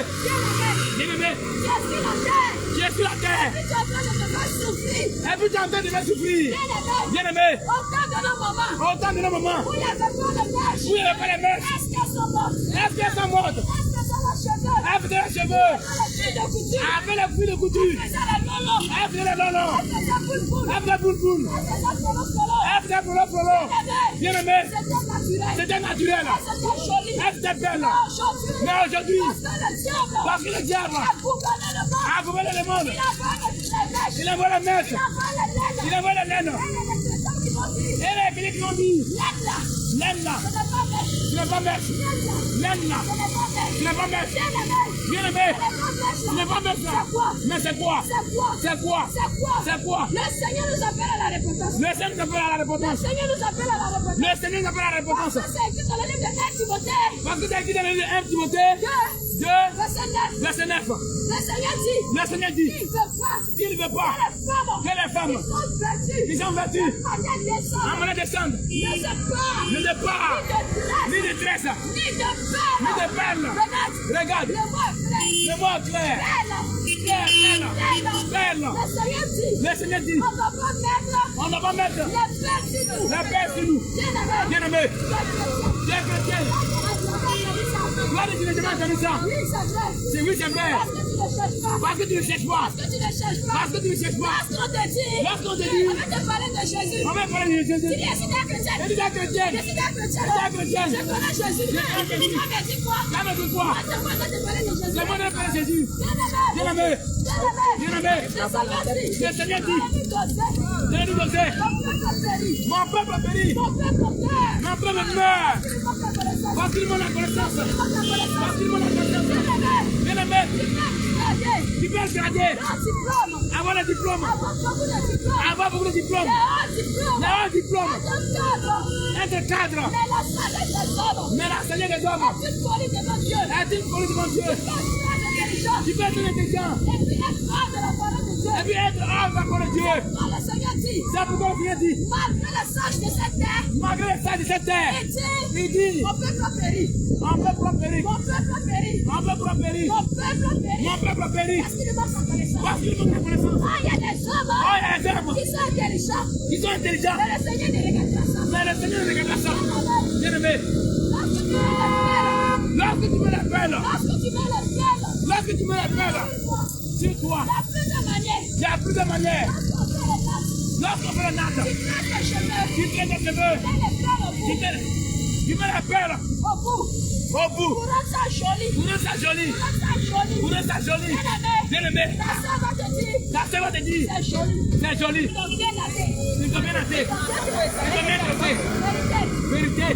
Speaker 1: Bien-aimé.
Speaker 3: Bien-aimé.
Speaker 1: Tu es sur la terre.
Speaker 3: Tu es sur la terre.
Speaker 1: Et tu es en train de te faire souffrir.
Speaker 3: Et puis tu es en train de me souffrir.
Speaker 1: Bien-aimé.
Speaker 3: Bien-aimé.
Speaker 1: Autant de nos moments.
Speaker 3: Autant de nos moments.
Speaker 1: Où il n'y avait pas de mèche.
Speaker 3: Où il n'y avait pas de mèche.
Speaker 1: Est-ce qu'elles sont mortes?
Speaker 3: Est-ce qu'elles sont mortes?
Speaker 1: Est-ce que ça l'a cheveux?
Speaker 3: Elle faisait les cheveux.
Speaker 1: Avec les fils de couture.
Speaker 3: Avec les fils de couture.
Speaker 1: Elle faisait les lolo.
Speaker 3: Elle faisait les lolons.
Speaker 1: Elle faisait boule-boule.
Speaker 3: Elle faisait boule-boule.
Speaker 1: Elle faisait polo-polo.
Speaker 3: Elle faisait polo-polo. Bien-aimé.
Speaker 1: C'était naturel.
Speaker 3: C'était naturel.
Speaker 1: C'était joli.
Speaker 3: Elle était belle.
Speaker 1: Aujourd'hui.
Speaker 3: Mais aujourd'hui,
Speaker 1: Parce que le diable
Speaker 3: parce que le diable
Speaker 1: a gouverné le monde.
Speaker 3: a gouverné le monde.
Speaker 1: Il a volé les mèches.
Speaker 3: Il envoie la mèche.
Speaker 1: Il a volé les laines.
Speaker 3: Il envoie la laine.
Speaker 1: Et les chrétiens qui vont dire,
Speaker 3: Et les bénis qui ont dit,
Speaker 1: laine là.
Speaker 3: laine là,
Speaker 1: Ce n'est pas mèche.
Speaker 3: tu n'es pas mèche.
Speaker 1: Laine là.
Speaker 3: Laine là,
Speaker 1: Ce n'est pas mèche.
Speaker 3: tu n'es pas mèche.
Speaker 1: Bien-aimé.
Speaker 3: Bien-aimé,
Speaker 1: Ce
Speaker 3: tu
Speaker 1: n'est
Speaker 3: n'es
Speaker 1: pas
Speaker 3: pas
Speaker 1: mèche
Speaker 3: mèche
Speaker 1: là.
Speaker 3: là.
Speaker 1: C'est quoi?
Speaker 3: Mais c'est quoi?
Speaker 1: C'est quoi?
Speaker 3: C'est quoi?
Speaker 1: C'est quoi?
Speaker 3: C'est quoi?
Speaker 1: Le Seigneur nous appelle à la repentance.
Speaker 3: Le Seigneur nous appelle à la
Speaker 1: Le
Speaker 3: repentance.
Speaker 1: Seigneur nous appelle à la repentance.
Speaker 3: Le Seigneur nous appelle à la repentance.
Speaker 1: Parce que c'est écrit dans le livre de 1 Timothée.
Speaker 3: Parce que tu as dit dans le livre 1 Timothée 2,
Speaker 1: Verset 9.
Speaker 3: verset 9.
Speaker 1: Le Seigneur dit,
Speaker 3: Le Seigneur dit
Speaker 1: il ne veut pas
Speaker 3: qu'il ne veut pas
Speaker 1: que les femmes
Speaker 3: que les femmes
Speaker 1: qui sont vêtues
Speaker 3: qui sont vêtues
Speaker 1: en
Speaker 3: en monnaie descendre
Speaker 1: ne se parlent
Speaker 3: ne de pas
Speaker 1: ni
Speaker 3: ni
Speaker 1: de
Speaker 3: de tresse
Speaker 1: ni de
Speaker 3: ni de
Speaker 1: perles.
Speaker 3: perles.
Speaker 1: Regarde,
Speaker 3: Regarde,
Speaker 1: le mot clair.
Speaker 3: le mot clair, clair, belle.
Speaker 1: Le Seigneur dit,
Speaker 3: Le Seigneur dit
Speaker 1: on ne va pas mettre
Speaker 3: on ne va pas mettre
Speaker 1: les perles sur nous.
Speaker 3: la paix sur nous.
Speaker 1: Bien-aimé,
Speaker 3: Bien-aimé,
Speaker 1: tu es chrétien.
Speaker 3: tu es chrétien. Toi, tu n'as jamais entendu ça.
Speaker 1: Oui, c'est vrai.
Speaker 3: C'est oui, c'est vrai.
Speaker 1: Parce que tu ne cherches pas.
Speaker 3: Parce que tu ne cherches pas.
Speaker 1: Parce que tu ne cherches pas.
Speaker 3: Parce que tu ne cherches pas.
Speaker 1: Lorsqu'on te dit,
Speaker 3: Lorsqu'on te dit,
Speaker 1: on va te parler de Jésus.
Speaker 3: on va parler de Jésus.
Speaker 1: Tu dis, si tu es chrétien,
Speaker 3: Et tu es chrétien.
Speaker 1: je suis chrétien.
Speaker 3: Tu es chrétien.
Speaker 1: Je connais Jésus.
Speaker 3: Je connais Jésus.
Speaker 1: Ah, mais dis-moi.
Speaker 3: Ça me dit quoi?
Speaker 1: C'est moi qui te parler de Jésus.
Speaker 3: C'est moi qui parle de Jésus.
Speaker 1: Bien-aimé.
Speaker 3: Bien-aimé,
Speaker 1: Bien-aimé.
Speaker 3: Bien-aimé. Le Seigneur dit,
Speaker 1: Mon
Speaker 3: je nous disais, mon peuple périt, mon peuple meurt. Parce qu'il m'en a connaissance. Parce qu'il m'en a connaissance. Bien-aimé, tu peux le garder. Avoir le diplôme. Avoir beaucoup de diplômes. Avoir un diplôme. Être cadre. Mais la Seigneur des hommes est une folie devant Dieu. Tu peux être intelligent. Et puis être homme de la parole de Dieu. C'est pourquoi le Seigneur dit,
Speaker 1: Malgré le sage de cette terre,
Speaker 3: malgré les sages de cette terre, il dit,
Speaker 1: mon peuple périt.
Speaker 3: mon peuple périt.
Speaker 1: Mon peuple périt.
Speaker 3: Mon peuple périt.
Speaker 1: Mon peuple périt.
Speaker 3: Mon peuple périt.
Speaker 1: Parce qu'il ne manque pas connaissance.
Speaker 3: Parce qu'il manque la connaissance.
Speaker 1: Ah, il y a des hommes
Speaker 3: Oh, il y a des hommes
Speaker 1: qui sont intelligents.
Speaker 3: qui sont intelligents.
Speaker 1: Mais le Seigneur ne regarde pas ça.
Speaker 3: Mais le Seigneur ne regarde pas ça. Bien-aimé,
Speaker 1: Lorsque tu mets la pelle,
Speaker 3: lorsque tu mets la pelle,
Speaker 1: lorsque tu mets la pelle,
Speaker 3: sur toi, il y a plus de manières. Lorsqu'on fait la natte, tu traites tes cheveux, tu mets la pelle
Speaker 1: au bout,
Speaker 3: au bout.
Speaker 1: pour rendre ça joli.
Speaker 3: Pour rendre ça joli. Pour rendre ça joli. Bien-aimé,
Speaker 1: Ta sœur va te dire,
Speaker 3: ta sœur va te dire,
Speaker 1: c'est joli.
Speaker 3: c'est joli.
Speaker 1: Ils ont bien lavé.
Speaker 3: Tu dois bien laver. Tu dois bien laver.
Speaker 1: Vérité.
Speaker 3: Vérité.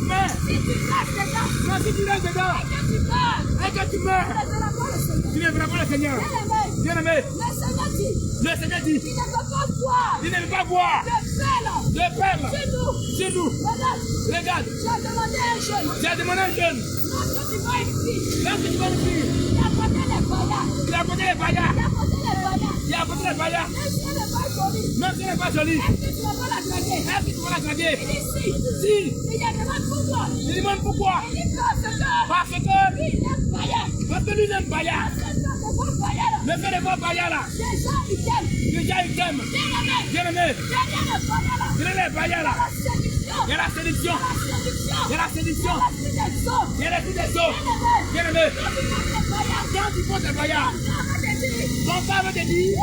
Speaker 3: Mais,
Speaker 1: Si tu restes dedans,
Speaker 3: mais si tu restes dedans
Speaker 1: que tu meurs,
Speaker 3: et que tu meurs,
Speaker 1: tu ne verras pas le Seigneur.
Speaker 3: tu ne verras pas le Seigneur.
Speaker 1: Bien-aimé,
Speaker 3: Bien-aimé,
Speaker 1: le Seigneur dit,
Speaker 3: le Seigneur dit,
Speaker 1: il ne veut pas boire
Speaker 3: il ne veut pas boire
Speaker 1: de pelle
Speaker 3: de perles
Speaker 1: chez nous.
Speaker 3: chez nous.
Speaker 1: Regarde,
Speaker 3: Regarde,
Speaker 1: tu as demandé à un jeune,
Speaker 3: tu as demandé à un jeune,
Speaker 1: lorsque tu vois une fille,
Speaker 3: lorsque tu vas le fille,
Speaker 1: il a porté les paillas,
Speaker 3: il a apporté les paillas,
Speaker 1: il a porté les paillas.
Speaker 3: il a apporté les paillas,
Speaker 1: Même si elle n'est pas jolie,
Speaker 3: même si elle n'est pas jolie,
Speaker 1: est-ce que tu vas pas la draguer?
Speaker 3: est-ce que tu vas la draguer?
Speaker 1: Il dit si.
Speaker 3: Si,
Speaker 1: Il a demandé pourquoi.
Speaker 3: il demande pourquoi.
Speaker 1: Il dit parce que
Speaker 3: Parce que,
Speaker 1: lui, il aime paillas.
Speaker 3: parce que lui n'aime paillas.
Speaker 1: Parce que toi, t'es pas paillas là.
Speaker 3: Le fait de voir paillas là,
Speaker 1: Déjà, il t'aime.
Speaker 3: déjà il t'aime.
Speaker 1: Bien-aimé,
Speaker 3: Bien-aimé,
Speaker 1: derrière le paillas là,
Speaker 3: il est les paillas là,
Speaker 1: la séduction,
Speaker 3: il y a la séduction,
Speaker 1: la séduction,
Speaker 3: il y a la séduction,
Speaker 1: la séduction.
Speaker 3: il y a les des eaux.
Speaker 1: Bien-aimé,
Speaker 3: Bien-aimé,
Speaker 1: quand tu portes les paillas,
Speaker 3: quand tu portes les paillas,
Speaker 1: ça va te dire,
Speaker 3: ton père va te dire,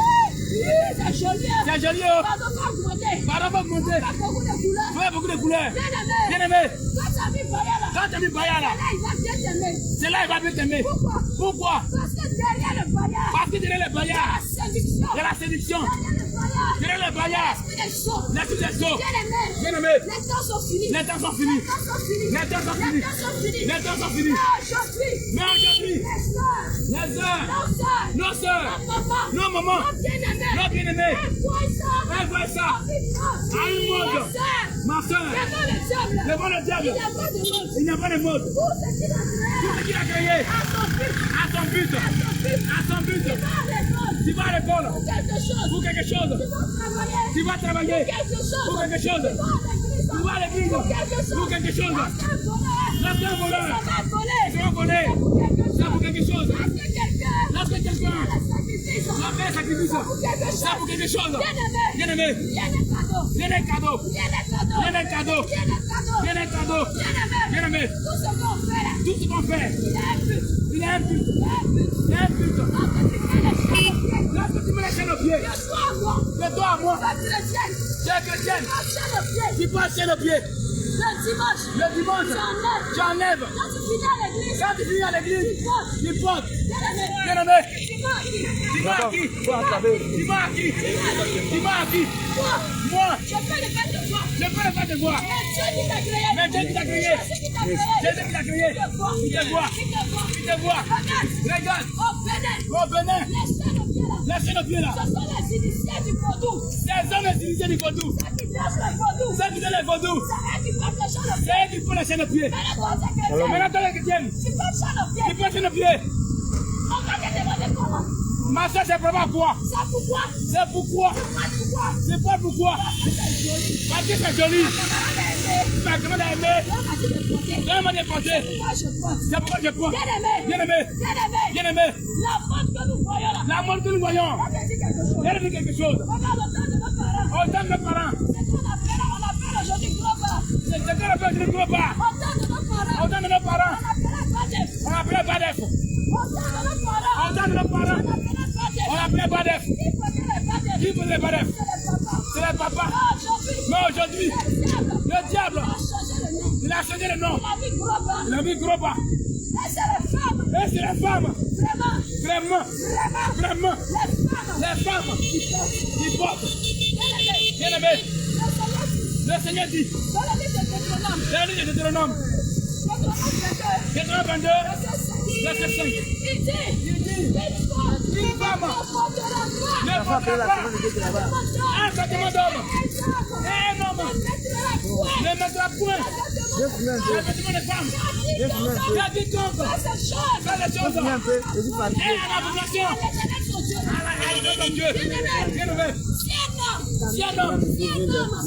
Speaker 1: c'est joli, hein.
Speaker 3: c'est joli, oh.
Speaker 1: Pardon, pas augmenter.
Speaker 3: Pardon, va monter.
Speaker 1: Pas beaucoup de couleurs.
Speaker 3: Tu as beaucoup de couleurs.
Speaker 1: Bien-aimé,
Speaker 3: Bien-aimé,
Speaker 1: quand tu as mis paillas là,
Speaker 3: quand tu as mis paillas là,
Speaker 1: là, il va bien t'aimer.
Speaker 3: c'est là il va bien t'aimer.
Speaker 1: Pourquoi?
Speaker 3: Pourquoi?
Speaker 1: Parce que derrière le paillas,
Speaker 3: Parce que derrière les paillas,
Speaker 1: la séduction.
Speaker 3: il y a la séduction.
Speaker 1: Derrière le paillas,
Speaker 3: Derrière les paillas,
Speaker 1: l'esprit des choses.
Speaker 3: l'esprit des eaux.
Speaker 1: Bien-aimé,
Speaker 3: Bien-aimé,
Speaker 1: les temps sont finis.
Speaker 3: les temps sont finis.
Speaker 1: Les temps sont finis.
Speaker 3: Les temps sont finis.
Speaker 1: Les temps sont finis.
Speaker 3: Les temps sont finis.
Speaker 1: Aujourd'hui,
Speaker 3: Mais aujourd'hui,
Speaker 1: les soeurs,
Speaker 3: les sœurs,
Speaker 1: nos soeurs,
Speaker 3: nos sœurs,
Speaker 1: maman,
Speaker 3: nos mamans,
Speaker 1: nos bien-aimés,
Speaker 3: nos bien-aimés,
Speaker 1: elles voient ça.
Speaker 3: elles voient ça. À une mode. Ma sœur,
Speaker 1: Devant le diable,
Speaker 3: devant le
Speaker 1: il
Speaker 3: diable,
Speaker 1: n'y a pas de mode.
Speaker 3: il n'y a pas de mode.
Speaker 1: Tout ce qu'il a créé
Speaker 3: Tout ce qu'il a créé
Speaker 1: à son but,
Speaker 3: à son but, à son but,
Speaker 1: il va répondre.
Speaker 3: Tu vas à l'école.
Speaker 1: pour quelque chose.
Speaker 3: Pour quelque chose.
Speaker 1: Tu vas travailler
Speaker 3: Tu vas travailler.
Speaker 1: pour quelque chose.
Speaker 3: Pour quelque chose.
Speaker 1: Tu vas à l'église
Speaker 3: Tu vas à l'église.
Speaker 1: pour quelque chose.
Speaker 3: Pour quelque chose.
Speaker 1: Lorsqu'un
Speaker 3: Lorsqu'un
Speaker 1: voleur
Speaker 3: voleur
Speaker 1: va voler,
Speaker 3: tu vas voler.
Speaker 1: c'est pour quelque
Speaker 3: C'est
Speaker 1: chose.
Speaker 3: pour quelque chose.
Speaker 1: Lorsque quelqu'un
Speaker 3: Lorsque quelqu'un
Speaker 1: va faire un sacrifice,
Speaker 3: va
Speaker 1: pour
Speaker 3: faire un
Speaker 1: quelque chose.
Speaker 3: c'est pour quelque chose.
Speaker 1: Bien aimé,
Speaker 3: Bien-aimé,
Speaker 1: viens des cadeaux.
Speaker 3: viens des cadeaux.
Speaker 1: Viens des cadeaux.
Speaker 3: Viens des cadeaux.
Speaker 1: Viens des cadeaux.
Speaker 3: Viens des cadeaux.
Speaker 1: Bien aimé,
Speaker 3: Bien-aimé,
Speaker 1: tout ce qu'on fait là,
Speaker 3: tout ce qu'on fait,
Speaker 1: il y a un but.
Speaker 3: il y a un but.
Speaker 1: Il y a un but.
Speaker 3: Il y a un but.
Speaker 1: Lorsque tu mets les chaînes aux pieds,
Speaker 3: Lorsque tu mets la chaîne aux pieds,
Speaker 1: de toi à moi,
Speaker 3: de toi à moi,
Speaker 1: tu es chrétienne.
Speaker 3: tu es chrétienne,
Speaker 1: Tu as chaîne aux pieds.
Speaker 3: tu peux la chaîne aux pieds.
Speaker 1: Le dimanche,
Speaker 3: Le dimanche, tu enlèves.
Speaker 1: quand tu finis à l'église,
Speaker 3: Quand tu finis à l'église, tu portes.
Speaker 1: bien-aimé,
Speaker 3: Bien-aimé,
Speaker 1: dis-moi à qui?
Speaker 3: dis-moi à qui? Dis-moi à qui? Dis-moi à qui?
Speaker 1: Toi,
Speaker 3: Moi,
Speaker 1: je peux le faire de toi.
Speaker 3: je peux le faire de voir.
Speaker 1: Mais Dieu qui t'a créé.
Speaker 3: Mais Dieu qui t'a créé.
Speaker 1: Jésus qui t'a créé.
Speaker 3: Jésus qui t'a créé.
Speaker 1: Il te voit.
Speaker 3: Il te voit.
Speaker 1: Il te voit.
Speaker 3: Il te voit.
Speaker 1: Regarde.
Speaker 3: Regarde.
Speaker 1: Au Bénin,
Speaker 3: Au Bénin,
Speaker 1: les chaînes aux pieds là,
Speaker 3: la chaîne aux pieds là.
Speaker 1: ce sont les initiés du vaudou.
Speaker 3: Ces hommes utilisés du vaudou.
Speaker 1: Ceux qui dansent le vaudou.
Speaker 3: Ceux qui donnent les vaudous.
Speaker 1: C'est eux qui portent les chaînes aux pieds.
Speaker 3: C'est eux qui font la chaîne aux pieds.
Speaker 1: Mais toi, t'es chrétien.
Speaker 3: Maintenant, toi, les chrétiennes,
Speaker 1: Tu portes chaîne aux
Speaker 3: tu
Speaker 1: pieds.
Speaker 3: peux la chaîne aux pieds.
Speaker 1: On va te demander comment.
Speaker 3: Ma soeur, c'est vraiment quoi?
Speaker 1: C'est pourquoi.
Speaker 3: C'est pourquoi.
Speaker 1: Pourquoi.
Speaker 3: C'est pas pourquoi.
Speaker 1: C'est joli.
Speaker 3: Parce que c'est joli.
Speaker 1: Comment
Speaker 3: Mais comment t'as aimé?
Speaker 1: on a dit de porter.
Speaker 3: Comment m'as déporté?
Speaker 1: Pourquoi je porte.
Speaker 3: C'est pourquoi je prends.
Speaker 1: Bien-aimé.
Speaker 3: Bien-aimé.
Speaker 1: Bien-aimé.
Speaker 3: Bien-aimé.
Speaker 1: La faute que nous voyons là.
Speaker 3: La mort que nous voyons.
Speaker 1: On te dit quelque chose.
Speaker 3: Elle dit quelque chose.
Speaker 1: Regarde le temps de nos parents.
Speaker 3: Au temps de nos parents.
Speaker 1: C'est qu'on appelle aujourd'hui gros pas.
Speaker 3: C'est ce qu'on appelle le gros pas.
Speaker 1: Au temps de nos parents.
Speaker 3: Au temps de nos parents.
Speaker 1: On appelait pas des.
Speaker 3: On appelait Badef.
Speaker 1: Au temps de nos parents.
Speaker 3: Au temps de nos parents.
Speaker 1: On
Speaker 3: On
Speaker 1: appelait pas
Speaker 3: appelait
Speaker 1: des.
Speaker 3: Badef.
Speaker 1: Qui faisait les pas des.
Speaker 3: Qui faisait Badef?
Speaker 1: C'est les papas.
Speaker 3: C'est les papas.
Speaker 1: Aujourd'hui.
Speaker 3: Mais aujourd'hui, le diable,
Speaker 1: a changé le nom.
Speaker 3: il a changé le nom.
Speaker 1: Il a mis gros pas.
Speaker 3: Il a mis gros pas.
Speaker 1: Et c'est les femmes.
Speaker 3: Et c'est les femmes.
Speaker 1: Vraiment.
Speaker 3: Vraiment. Vraiment.
Speaker 1: Les femmes.
Speaker 3: Les femmes qui portent.
Speaker 1: Bien-aimé.
Speaker 3: Bien-aimé,
Speaker 1: Le Seigneur dit.
Speaker 3: le Seigneur dit,
Speaker 1: Dans la vie de Deutéronome.
Speaker 3: dans le livre de Deutéronome,
Speaker 1: Deutéronome 22.
Speaker 3: 22, verset 5.
Speaker 1: Il dit. Une femme.
Speaker 3: Ne portera pas un sentiment d'homme. Et un homme ne mettra point le vêtement de femme. Il a dit donc, fais les choses. Et à la population, à la Dieu. Bien-aimé, si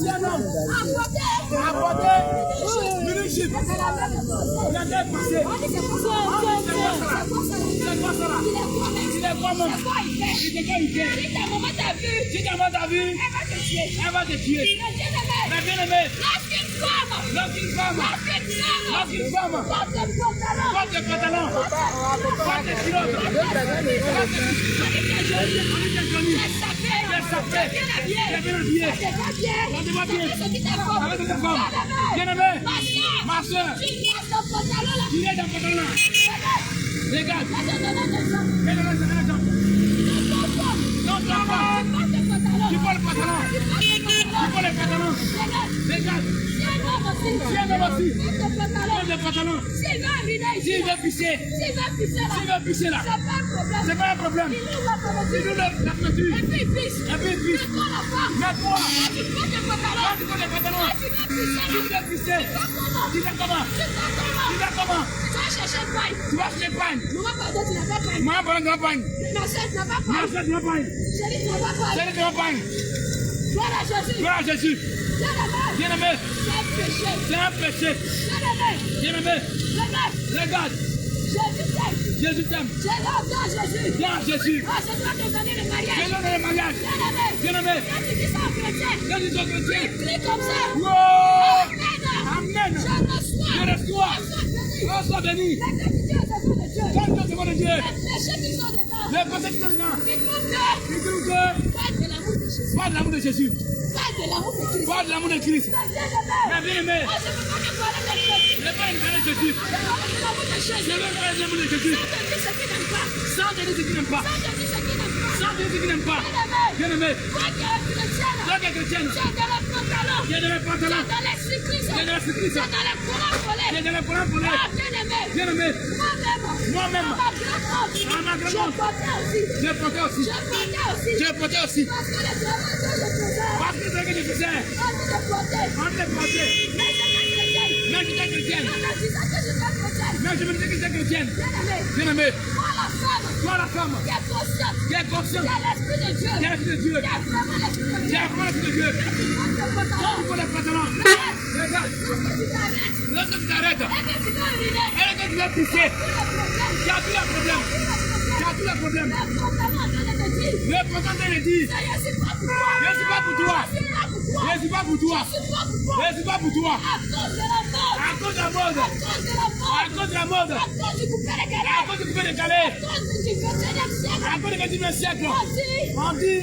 Speaker 3: un homme a porté leadership, il a dépassé. C'est quoi ça là? Il est quoi même? C'est quoi il fait? Si ta maman t'a vu, elle va te tuer. Mais bien aimé, lorsqu'une femme porte le pantalon, porte le culotte, c'est bien habillé. On te voit bien. Avec cette femme. Bien aimé, ma soeur, il est dans le pantalon. Regarde. Quel est l'exemple? Non, tu n'as pas. Tu prends le pantalon. Tu prends le pantalon. Regarde. Si un homme aussi, prends le pantalon. S'il veut pisser là, c'est pas un problème. Il nous la clôture. Et puis il pisse. Mais toi, quand tu prends le pantalon, tu veux pisser. Tu vas comment? Tu vas chercher pagne. Moi, pardon, tu n'as pas pagne. Ma soeur, tu n'as pas pagne. Chérie, tu n'as pas pagne. Gloire à Jésus. Bien aimé, c'est un péché. Bien aimé, regarde. Jésus t'aime. Viens à Jésus. Viens dans le mariage. Bien aimé, quand ils sont chrétiens. Wow! Amen. Je reçois. Oh, sois béni. Quand Dieu demande de Dieu. Les péchés qui sont dedans. Ils trouvent que pas de l'amour de Jésus. Pas de l'amour de Christ. Mais bien aimé, ne pas une de Jésus. Je veux faire l'amour de Jésus. Sans te dire ce qu'il n'aime pas. Sans te dire ce qu'il n'aime pas. Bien aimé, toi qui es chrétienne, viens de le pantalon. Viens de le cycliste. Viens de le courant volé. Bien aimé, moi-même, à ma grande honte, je portais aussi. Parce que c'est ce que je faisais. On te portait. Mais j'étais chrétienne. Mais je me disais que j'étais chrétienne. Bien aimé, Toi la femme
Speaker 1: qui est consciente,
Speaker 3: qui est consciente,
Speaker 1: qui a l'esprit de Dieu,
Speaker 3: qui est l'esprit de Dieu,
Speaker 1: qui a vraiment l'esprit de
Speaker 3: qui
Speaker 1: Dieu.
Speaker 3: a vraiment l'esprit de Dieu.
Speaker 1: Quand
Speaker 3: Tu vois les pantalons. Regarde, lorsque tu t'arrêtes, et que tu vas pisser, tu as tous les problèmes. Tu as tous les problèmes. Le président te dit, je ne suis pas pour toi. Je ne suis pas pour toi. Je ne suis pas pour toi. À cause de la mode. À cause de la mode. À cause du coupé décalé. À cause du 21e siècle. On dit,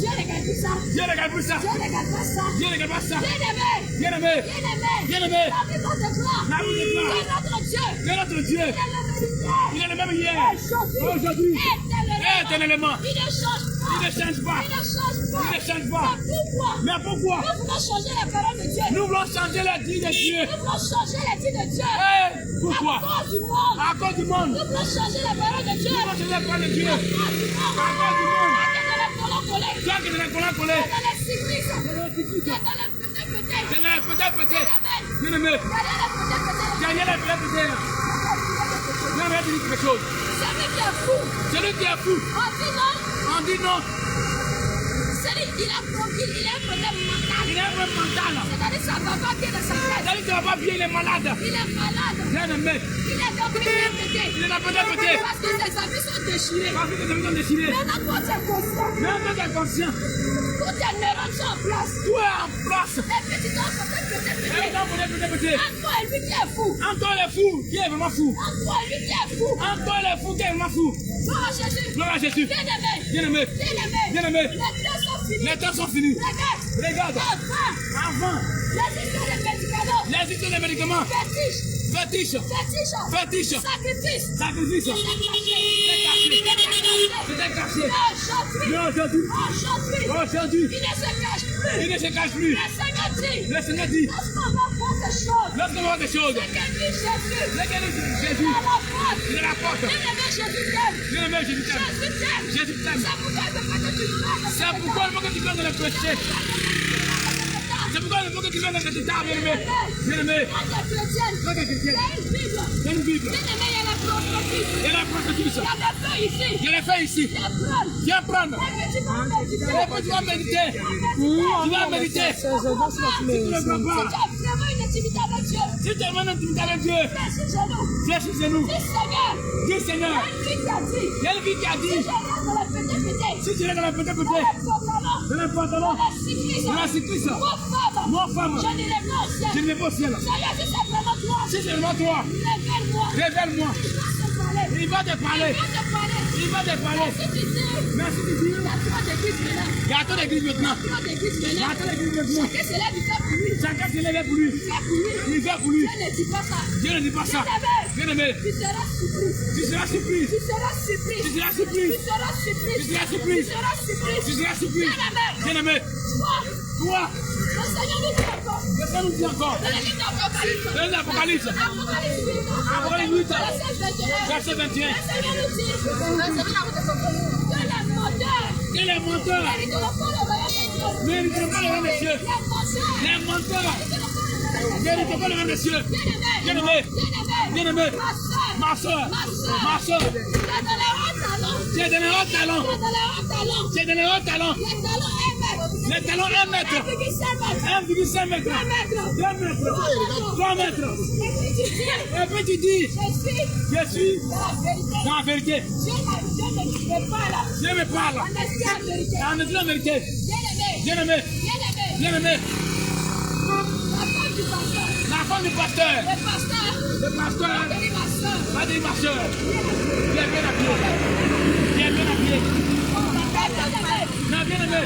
Speaker 3: Dieu ne regarde plus ça. Dieu ne regarde pas ça. Bien-aimé. Bien-aimé. La vie de gloire. De notre Dieu. Il est le même hier. Aujourd'hui. Éternellement.
Speaker 1: Il ne change pas.
Speaker 3: Il ne change pas. Mais pourquoi?
Speaker 1: Nous voulons changer la parole de Dieu.
Speaker 3: Nous voulons changer la vie de Dieu.
Speaker 1: Nous voulons changer la vie de Dieu.
Speaker 3: Pourquoi?
Speaker 1: À cause du monde.
Speaker 3: À cause du monde.
Speaker 1: Nous voulons changer la parole de Dieu.
Speaker 3: Nous voulons changer la parole de Dieu.
Speaker 1: À cause du monde.
Speaker 3: À cause du monde.
Speaker 1: Toi qui es dans les colons collés.
Speaker 3: Toi qui es dans les colons collés.
Speaker 1: Dans les cyclistes. Dans les pétés.
Speaker 3: Dans les peut-être. Bien-aimé. Derrière les peut-être. J'aimerais te dire quelque chose.
Speaker 1: Celui qui est fou.
Speaker 3: Celui qui est fou.
Speaker 1: On dit non.
Speaker 3: On dit non.
Speaker 1: Celui il a un problème mental.
Speaker 3: Il est un peu mental.
Speaker 1: C'est-à-dire ça ne va pas bien dans sa tête.
Speaker 3: C'est-à-dire que ça va pas bien, il est malade.
Speaker 1: Il est malade.
Speaker 3: Bien-aimé.
Speaker 1: Il est donc pété.
Speaker 3: Il est dans peut-être.
Speaker 1: Parce que ses habits sont déchirés.
Speaker 3: Parce que tes amis sont déchirés.
Speaker 1: Maintenant, toi, tu es conscient.
Speaker 3: Même quand tu es conscient,
Speaker 1: Tous tes neurones sont en place.
Speaker 3: tout est en place.
Speaker 1: Et puis tu dois peut-être
Speaker 3: Et donc, peut-être.
Speaker 1: Encore lui qui est fou.
Speaker 3: Encore les fous, qui est vraiment fou.
Speaker 1: Encore lui qui est fou.
Speaker 3: Encore les fous, qui est vraiment fou.
Speaker 1: Gloire à Jésus.
Speaker 3: Gloire à Jésus.
Speaker 1: Bien-aimé.
Speaker 3: Bien-aimé.
Speaker 1: Bien-aimé. Les temps sont finis.
Speaker 3: Les temps sont finis.
Speaker 1: Regarde.
Speaker 3: Regarde. Avant,
Speaker 1: Les histoires de médicaments.
Speaker 3: les histoires de médicaments,
Speaker 1: Fétiche.
Speaker 3: fétiche,
Speaker 1: Sacrifice.
Speaker 3: sacrifice, c'était caché. Mais aujourd'hui, il ne se cache plus. Le Seigneur dit, lorsqu'on voit des choses, lesquelles Jésus, il est la porte. Bien-aimé, Jésus t'aime. Jésus t'aime. C'est pourquoi il faut que tu viennes dans le péché. C'est pourquoi il faut que tu viennes dans le péché, bien-aimé. Bien-aimé, toi qui es chrétien, il y a une Bible. Il y a la prophétie. Il y a les faits ici. Viens prendre. Et puis tu vas méditer. Tu vas méditer. Si tu ne veux pas, si tu as vraiment une intimité avec Dieu, viens sur genoux. Dis Seigneur, il y a une vie qui a dit, si tu es dans la pété, dans les pantalons, dans la cycliste, moi femme, je ne vais pas au ciel. Si c'est vraiment toi, révèle-moi. Il va te parler. Il va te parler. Merci de Dieu. Il y a trop d'églises maintenant. Il y a trop d'églises maintenant. Chacun se lève pour lui. Il fait pour lui. Dieu ne dit pas ça. Bien-aimé. Tu seras surpris. Tu seras surpris. Bien-aimé. Toi. Le Seigneur nous dit encore. Dans l'Apocalypse. Apocalypse 8. Verset 21. Et les menteurs. Mais ils ne sont pas le même monsieur. Les menteurs. Mais ils ne sont pas le même monsieur. Bien-aimé. Bien-aimé. Ma soeur. Ma soeur. Tu es dans les hauts talons. Tu es dans les hauts talons. Les talons 1 mètre. 1,5 mètre. 2 mètres. 3 mètres. Et puis tu dis, je suis dans la vérité. Dieu me parle. En étant la vérité. Bien-aimé. Bien-aimé. La femme du pasteur. Le pasteur va dire ma soeur. Viens bien à pied. Viens bien à pied. Non, bien-aimé.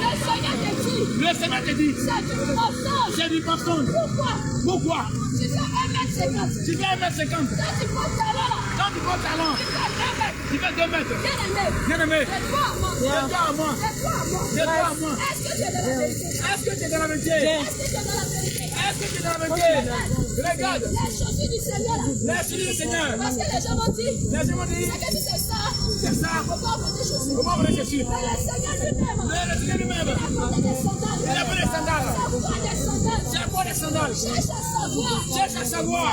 Speaker 3: Le Seigneur te dit. C'est du mensonge. Pourquoi? Tu fais 1,50 m. Quand tu portes talent, tu fais 2 mètres. Bien-aimé. C'est toi à moi. C'est toi à moi. Est-ce que tu es dans la vérité? Est-ce que tu es dans la vérité? Regarde. Les chaussures du Seigneur.
Speaker 1: Parce que les gens m'ont dit.
Speaker 3: Les gens m'ont dit. C'est ça. Comment vous les chaussures? Le Seigneur lui-même. Il a pris des sandales. C'est quoi des sandales? Cherche à savoir.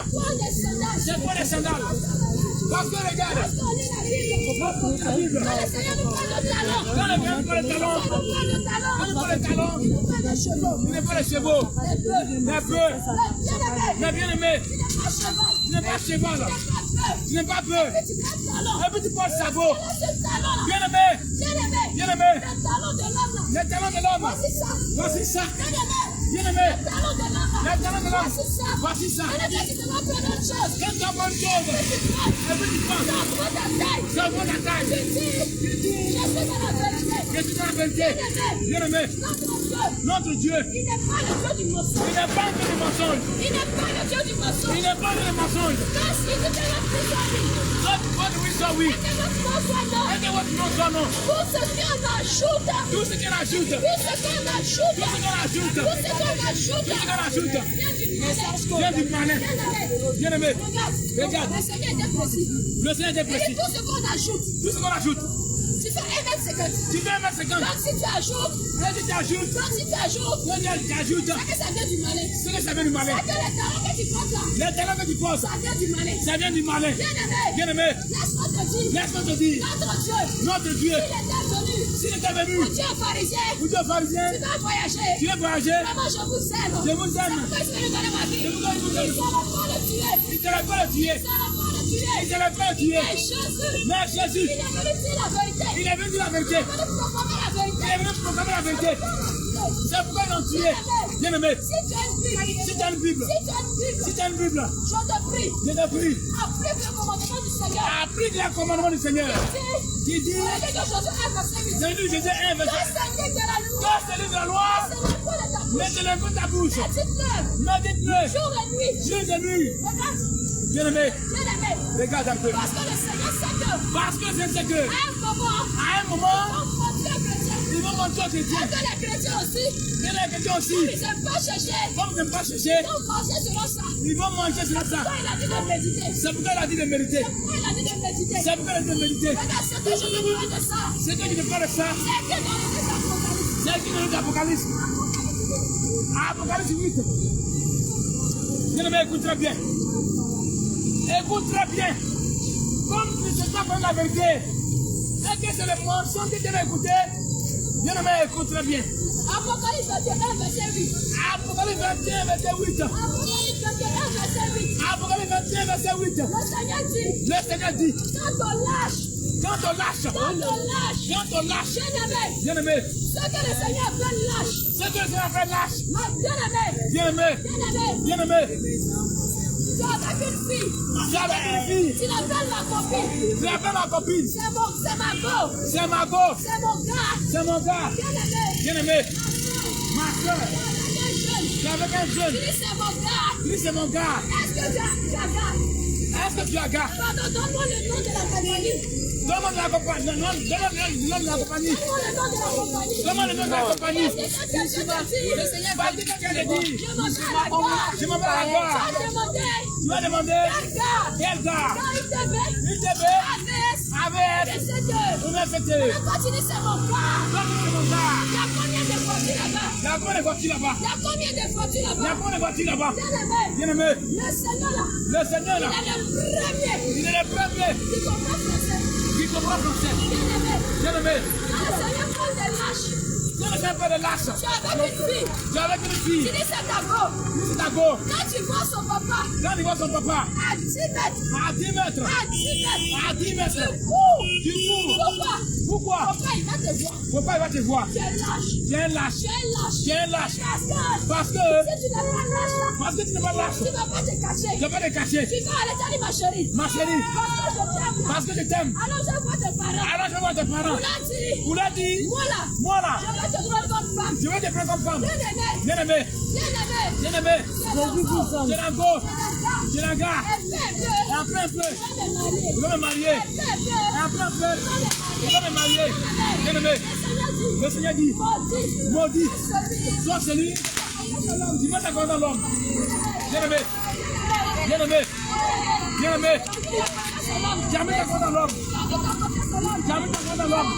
Speaker 3: C'est quoi des sandales? Parce que regarde.
Speaker 1: Parce qu'on lit la Bible.
Speaker 3: La Bible.
Speaker 1: Quand le Seigneur nous parle de talons.
Speaker 3: Quand le Seigneur nous parle de talons.
Speaker 1: Quand il nous parle de talons.
Speaker 3: Quand il parle de talons.
Speaker 1: Il nous parle des chevaux.
Speaker 3: Il n'est pas les chevaux.
Speaker 1: Des bœufs.
Speaker 3: Mais bien aimé.
Speaker 1: Tu n'es pas cheval.
Speaker 3: Tu n'es pas cheval. Tu n'es pas peur.
Speaker 1: Tu n'es pas talon.
Speaker 3: Un petit peu de sabot.
Speaker 1: Ce talon-là.
Speaker 3: Bien aimé.
Speaker 1: Bien-aimé.
Speaker 3: Bien aimé.
Speaker 1: Le talon de l'homme.
Speaker 3: Les talons de l'homme.
Speaker 1: Voici ça.
Speaker 3: Voici ça.
Speaker 1: Bien-aimé.
Speaker 3: Bien aimé.
Speaker 1: Le talon de l'homme.
Speaker 3: Les talons de l'homme.
Speaker 1: Voici ça.
Speaker 3: Voici ça.
Speaker 1: Et le gars qui te va prendre autre chose.
Speaker 3: Quand tu as bonne chose. Un petit peu.
Speaker 1: Ça prend ta taille.
Speaker 3: Ça vaut la taille.
Speaker 1: Tu dis, je suis dans la vérité.
Speaker 3: Que tu dois la vérité. Bien aimé.
Speaker 1: Notre Dieu,
Speaker 3: Notre Dieu.
Speaker 1: il n'est pas le Dieu du mensonge.
Speaker 3: Il n'est pas que du mensonge.
Speaker 1: Il n'est pas le Dieu du mensonge.
Speaker 3: Il n'est pas que du mensonge.
Speaker 1: Quand il dit que notre Dieu,
Speaker 3: What we saw we.
Speaker 1: que notre nom soit non.
Speaker 3: Et que votre nom soit non.
Speaker 1: Tout ce qu'on ajoute.
Speaker 3: Tout ce qu'elle ajoute.
Speaker 1: Tout ce qu'on ajoute.
Speaker 3: Tout ce qu'elle ajoute.
Speaker 1: Tout ce qu'on ajoute.
Speaker 3: Tout ce qu'elle ajoute.
Speaker 1: Vient du malin.
Speaker 3: Viens du malin. Bien aimé.
Speaker 1: Regarde. Le Seigneur était précis.
Speaker 3: Le Seigneur est
Speaker 1: Il dit
Speaker 3: précis.
Speaker 1: tout ce qu'on ajoute.
Speaker 3: Tout ce qu'on ajoute.
Speaker 1: Tu fais 1m50.
Speaker 3: Tu fais 1m50.
Speaker 1: Donc si tu ajoutes.
Speaker 3: Et tu ajoutes.
Speaker 1: Donc si tu ajoutes.
Speaker 3: Tu ajoutes.
Speaker 1: C'est que ça vient du malin.
Speaker 3: Ce que ça vient du malin.
Speaker 1: C'est que les talents que tu portes là.
Speaker 3: Les talents que tu poses.
Speaker 1: Ça vient du malin.
Speaker 3: Ça vient du malin.
Speaker 1: Bien-aimé.
Speaker 3: Bien aimé.
Speaker 1: Laisse-moi te dire.
Speaker 3: Laisse-moi te dire.
Speaker 1: Notre Dieu.
Speaker 3: Notre Dieu.
Speaker 1: Il était venu.
Speaker 3: S'il était venu.
Speaker 1: Pour Dieu pharisien.
Speaker 3: Pour Dieu pharisien.
Speaker 1: Tu vas voyager.
Speaker 3: Tu veux voyager.
Speaker 1: Vraiment, je vous aime.
Speaker 3: Je vous aime.
Speaker 1: C'est pourquoi je vais lui donner ma vie.
Speaker 3: Je vous donne
Speaker 1: Il ne va pas le tuer.
Speaker 3: Il ne va pas le tuer.
Speaker 1: Il ne va pas le tuer.
Speaker 3: Il ne va pas le tuer.
Speaker 1: Mais Jésus.
Speaker 3: Mais Jésus.
Speaker 1: Il est venu dire la vérité.
Speaker 3: Il est venu dire la vérité.
Speaker 1: Il est venu proclamer la vérité.
Speaker 3: Il est venu proclamer la vérité. C'est pourquoi ils l'ont tué. Bien aimé.
Speaker 1: Si tu as une Bible.
Speaker 3: Si tu as une Bible.
Speaker 1: Si tu as une Bible.
Speaker 3: Si tu as une Bible.
Speaker 1: Je te prie.
Speaker 3: Je te prie.
Speaker 1: Applique le commandement du Seigneur.
Speaker 3: Applique les commandements du Seigneur. Qui dit.
Speaker 1: Dans le livre de Josué 1, verset 8.
Speaker 3: Dans le livre de Jésus 1, verset.
Speaker 1: Dans ce livre de la loi.
Speaker 3: Dans ce livre de la loi.
Speaker 1: C'est le point de ta bouche.
Speaker 3: Mettez-le dans ta bouche.
Speaker 1: Dites-le.
Speaker 3: Médite-le.
Speaker 1: Jour et nuit.
Speaker 3: Jour et nuit.
Speaker 1: Regarde.
Speaker 3: Bien aimé.
Speaker 1: Bien-aimé.
Speaker 3: Regarde un peu.
Speaker 1: Parce que le Seigneur sait que.
Speaker 3: Parce que je sais que.
Speaker 1: À un moment.
Speaker 3: À un moment.
Speaker 1: On montrer aux chrétiens.
Speaker 3: Ils vont montrer aux chrétiens.
Speaker 1: Et que les chrétiens aussi.
Speaker 3: Et les chrétiens aussi.
Speaker 1: Ils n'aiment pas chercher.
Speaker 3: Comme ils n'aiment pas chercher.
Speaker 1: Ils vont manger selon ça.
Speaker 3: Ils vont manger sur ça.
Speaker 1: Quand il a dit de méditer.
Speaker 3: C'est pourquoi il a dit de méditer.
Speaker 1: Pourquoi il a dit de méditer.
Speaker 3: C'est pourquoi il a dit de méditer.
Speaker 1: Regarde ce que je te parle de ça.
Speaker 3: C'est que tu ne parles de ça.
Speaker 1: C'est que dans le livre d'Apocalypse.
Speaker 3: C'est qui dans l'Apocalypse. Apocalypse 8. Bien aimé, écoute très bien. Écoute très bien. Comme tu ne sais pas prendre la vérité. Et que c'est le mensonge que tu vas écouter. Bien aimé, écoute très bien.
Speaker 1: Apocalypse 21, verset 8.
Speaker 3: Apocalypse 21, verset 8.
Speaker 1: Apocalypse 21, verset 8.
Speaker 3: Apocalypse 21, verset 8.
Speaker 1: Le Seigneur dit.
Speaker 3: Le Seigneur dit.
Speaker 1: Quand on lâche.
Speaker 3: Quand on lâche.
Speaker 1: Quand on lâche.
Speaker 3: Quand on lâche.
Speaker 1: Bien-aimé.
Speaker 3: Bien aimé.
Speaker 1: Ce que le Seigneur fait lâche.
Speaker 3: Ce que le Seigneur fait lâche.
Speaker 1: Bien-aimé.
Speaker 3: Bien aimé.
Speaker 1: Bien-aimé.
Speaker 3: Bien aimé.
Speaker 1: Tu as avec une fille.
Speaker 3: Tu as avec une fille.
Speaker 1: Tu l'appelles ma copine.
Speaker 3: Tu appelles ma copine.
Speaker 1: C'est ma go.
Speaker 3: C'est ma go.
Speaker 1: C'est mon gars.
Speaker 3: C'est mon gars.
Speaker 1: Bien-aimé.
Speaker 3: Bien aimé. Ma soeur.
Speaker 1: Tu
Speaker 3: Tu es avec un
Speaker 1: dis
Speaker 3: jeune.
Speaker 1: c'est mon gars.
Speaker 3: Lui, c'est mon gars.
Speaker 1: Est-ce que tu as gars?
Speaker 3: Est-ce que tu as gars?
Speaker 1: Pardon, donne-moi le nom de la compagnie.
Speaker 3: Donne-moi de la compagnie. Donne-moi le nom de la compagnie.
Speaker 1: Donne-moi le nom de la compagnie.
Speaker 3: Donne-moi le nom de la compagnie.
Speaker 1: Est-ce que quelqu'un t'a dit? Le Seigneur
Speaker 3: Vas-y, quelqu'un le dit.
Speaker 1: Je m'appelle la gare.
Speaker 3: Je m'appelle la
Speaker 1: Tu
Speaker 3: gare.
Speaker 1: as demandé.
Speaker 3: Tu vas demander.
Speaker 1: Quel gars?
Speaker 3: Quel gars?
Speaker 1: Quand il t'aimait.
Speaker 3: Il te
Speaker 1: Avec.
Speaker 3: avec.
Speaker 1: C'est deux.
Speaker 3: On a fêté.
Speaker 1: Le continue, c'est mon gars.
Speaker 3: Toi, c'est mon gars.
Speaker 1: Il y a combien de voitures là-bas?
Speaker 3: Il y a combien de voitures là-bas?
Speaker 1: Il y a combien de voitures
Speaker 3: Il y a
Speaker 1: là-bas?
Speaker 3: combien de voitures là-bas?
Speaker 1: Bien-aimé.
Speaker 3: Bien aimé.
Speaker 1: Le Seigneur là.
Speaker 3: Le Seigneur là.
Speaker 1: Il est le premier.
Speaker 3: Il est le premier
Speaker 1: Qui comprend français.
Speaker 3: qui comprend français.
Speaker 1: Bien-aimé.
Speaker 3: Bien aimé.
Speaker 1: Quand le Seigneur parle de lâche.
Speaker 3: Quand le Seigneur fait de lâche.
Speaker 1: Tu es avec une fille.
Speaker 3: Tu es avec une
Speaker 1: Tu
Speaker 3: fille.
Speaker 1: dis c'est ta go.
Speaker 3: C'est ta go.
Speaker 1: Quand tu vois son papa
Speaker 3: Quand il voit son papa
Speaker 1: à 10 mètres.
Speaker 3: à 10 mètres.
Speaker 1: À 10 mètres.
Speaker 3: À 10 mètres.
Speaker 1: Tu cours.
Speaker 3: Tu cours.
Speaker 1: Pourquoi?
Speaker 3: Pourquoi?
Speaker 1: Pourquoi il va te voir?
Speaker 3: Papa, il va te voir.
Speaker 1: Tu es lâche.
Speaker 3: Tu es un lâche.
Speaker 1: Tu es lâche.
Speaker 3: Tu es un lâche.
Speaker 1: Parce que
Speaker 3: Parce que.
Speaker 1: si tu n'es pas lâche là,
Speaker 3: Parce que tu n'es pas lâche.
Speaker 1: tu ne vas pas te cacher.
Speaker 3: Tu ne vas pas te cacher.
Speaker 1: Tu vas aller dire ma chérie.
Speaker 3: Ma chérie.
Speaker 1: Parce que je t'aime là.
Speaker 3: Parce que je t'aime.
Speaker 1: Alors je vois tes parents.
Speaker 3: Alors je vois tes parents.
Speaker 1: On l'a dit.
Speaker 3: Vous l'avez dit.
Speaker 1: Moi là.
Speaker 3: Moi là.
Speaker 1: Je vais te prendre comme femme.
Speaker 3: Je vais te prendre comme femme.
Speaker 1: Bien-aimé.
Speaker 3: Bien aimé.
Speaker 1: Bien-aimé.
Speaker 3: Bien aimé.
Speaker 1: C'est
Speaker 3: J'ai la go.
Speaker 1: un
Speaker 3: J'ai la gare. Et après un peu. Je vais me marier. Et après un peu. Je vais me marier. Bien aimé. Le Seigneur dit. Maudit. Sois celui qui va t'accorder dans l'homme. Bien aimé. Bien aimé. Bien aimé. Jamais t'accorder dans l'homme. Jamais t'accorder dans l'homme.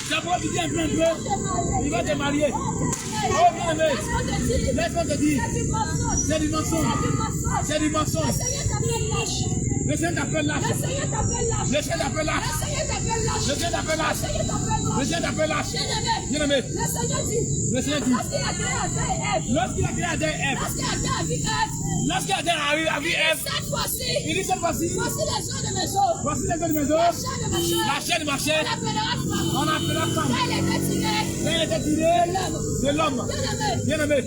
Speaker 3: C'est pourquoi tu dis un peu. Il va te marier. Oh, bien Bien-aimé, laisse-moi te dire, c'est du mensonge. C'est du mensonge. Le Seigneur t'appelle lâche. Le Seigneur t'appelle lâche. Le Seigneur t'appelle lâche. Le Seigneur t'appelle lâche. Bien-aimé, le Seigneur dit, lorsqu'il a créé Adam et Ève, lorsqu'il a Adam a vu Ève, il dit cette fois-ci, voici les gens de maison, la chair de ma chair, on appellera femme. Elle était tirée de l'homme. Bien-aimé,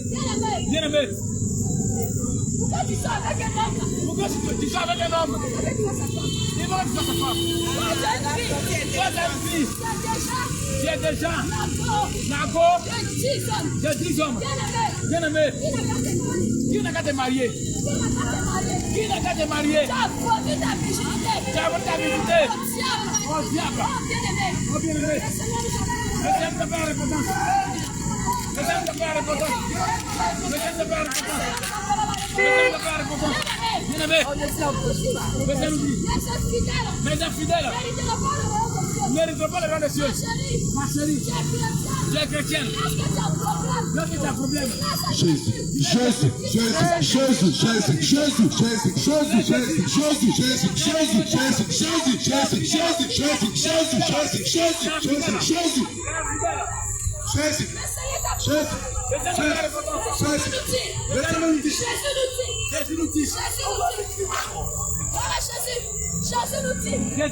Speaker 3: bien-aimé.
Speaker 1: Pourquoi tu sors avec un homme?
Speaker 3: Pourquoi tu sors avec un homme? Il va être sa femme. Toi, t'as une fille. Tu es déjà Nago de 10 hommes. Bien-aimé, qui n'a qu'à te marier? Qui n'a qu'à te marier? Tu as vendu ta virginité. Oh diable. Oh bien-aimé. Le Seigneur te fait la repentance. Le Seigneur te fait la repentance. Le Seigneur te fait la repentance. Le Seigneur te fait la repentance. Bien-aimé, le Seigneur nous dit, mes infidèles ne méritent pas le rang des cieux. Ma chérie, tu es chrétienne. Lorsque tu as un problème, Jésus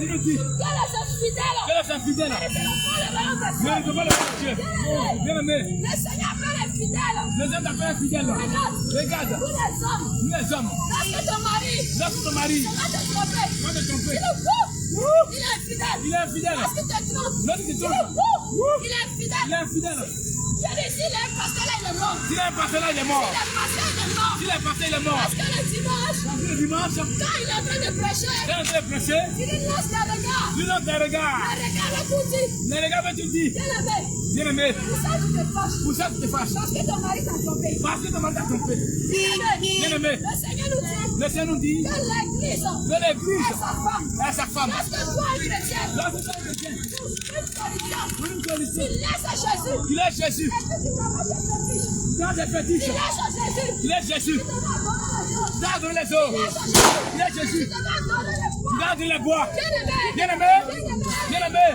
Speaker 3: nous dit, que les infidèles ne méritent pas le rang des cieux. Bien-aimé,
Speaker 1: Le Seigneur appelle les fidèles.
Speaker 3: le Seigneur t'appelle fidèle. Regarde,
Speaker 1: Tous les hommes.
Speaker 3: lorsque ton mari
Speaker 1: Va te tromper.
Speaker 3: va te tromper,
Speaker 1: Il est infidèle.
Speaker 3: il est infidèle.
Speaker 1: Parce que tu te trompes.
Speaker 3: Lorsque tu te trompes,
Speaker 1: Il est infidèle.
Speaker 3: il est infidèle.
Speaker 1: Je dis, s'il est pasteur, là, il est mort.
Speaker 3: S'il est passé là, il est mort.
Speaker 1: Il est pasteur, il est mort.
Speaker 3: S'il est passé, il est mort.
Speaker 1: Parce que le dimanche,
Speaker 3: Le dimanche,
Speaker 1: quand il est en train de prêcher,
Speaker 3: quand on est pressé,
Speaker 1: il lance les regards.
Speaker 3: tu notes tes regards.
Speaker 1: Les regards le tout dit.
Speaker 3: Les regards veulent tout dire.
Speaker 1: Bien-aimé,
Speaker 3: Bien-aimé,
Speaker 1: pour ça tu te fâches.
Speaker 3: pour ça tu te fâches.
Speaker 1: Parce que ton mari t'a trompé.
Speaker 3: Parce que ton mari t'a trompé.
Speaker 1: Bien-aimé, le Seigneur nous dit
Speaker 3: Le Seigneur nous dit
Speaker 1: que l'Église
Speaker 3: que l'église
Speaker 1: est sa femme.
Speaker 3: est sa femme.
Speaker 1: Parce que toi, chrétien,
Speaker 3: Lorsque tu es chrétien,
Speaker 1: pour une solution,
Speaker 3: pour une solution,
Speaker 1: tu laisses à Jésus.
Speaker 3: il est Jésus.
Speaker 1: Est-ce que tu n'as pas bien fait?
Speaker 3: Dans tes
Speaker 1: Tu
Speaker 3: fétiches,
Speaker 1: laisses à Jésus.
Speaker 3: il est Jésus.
Speaker 1: Tu n'as pas la
Speaker 3: Dans donné les eaux, il est Jésus. Dans donné les bois. Bien-aimé, bien-aimé,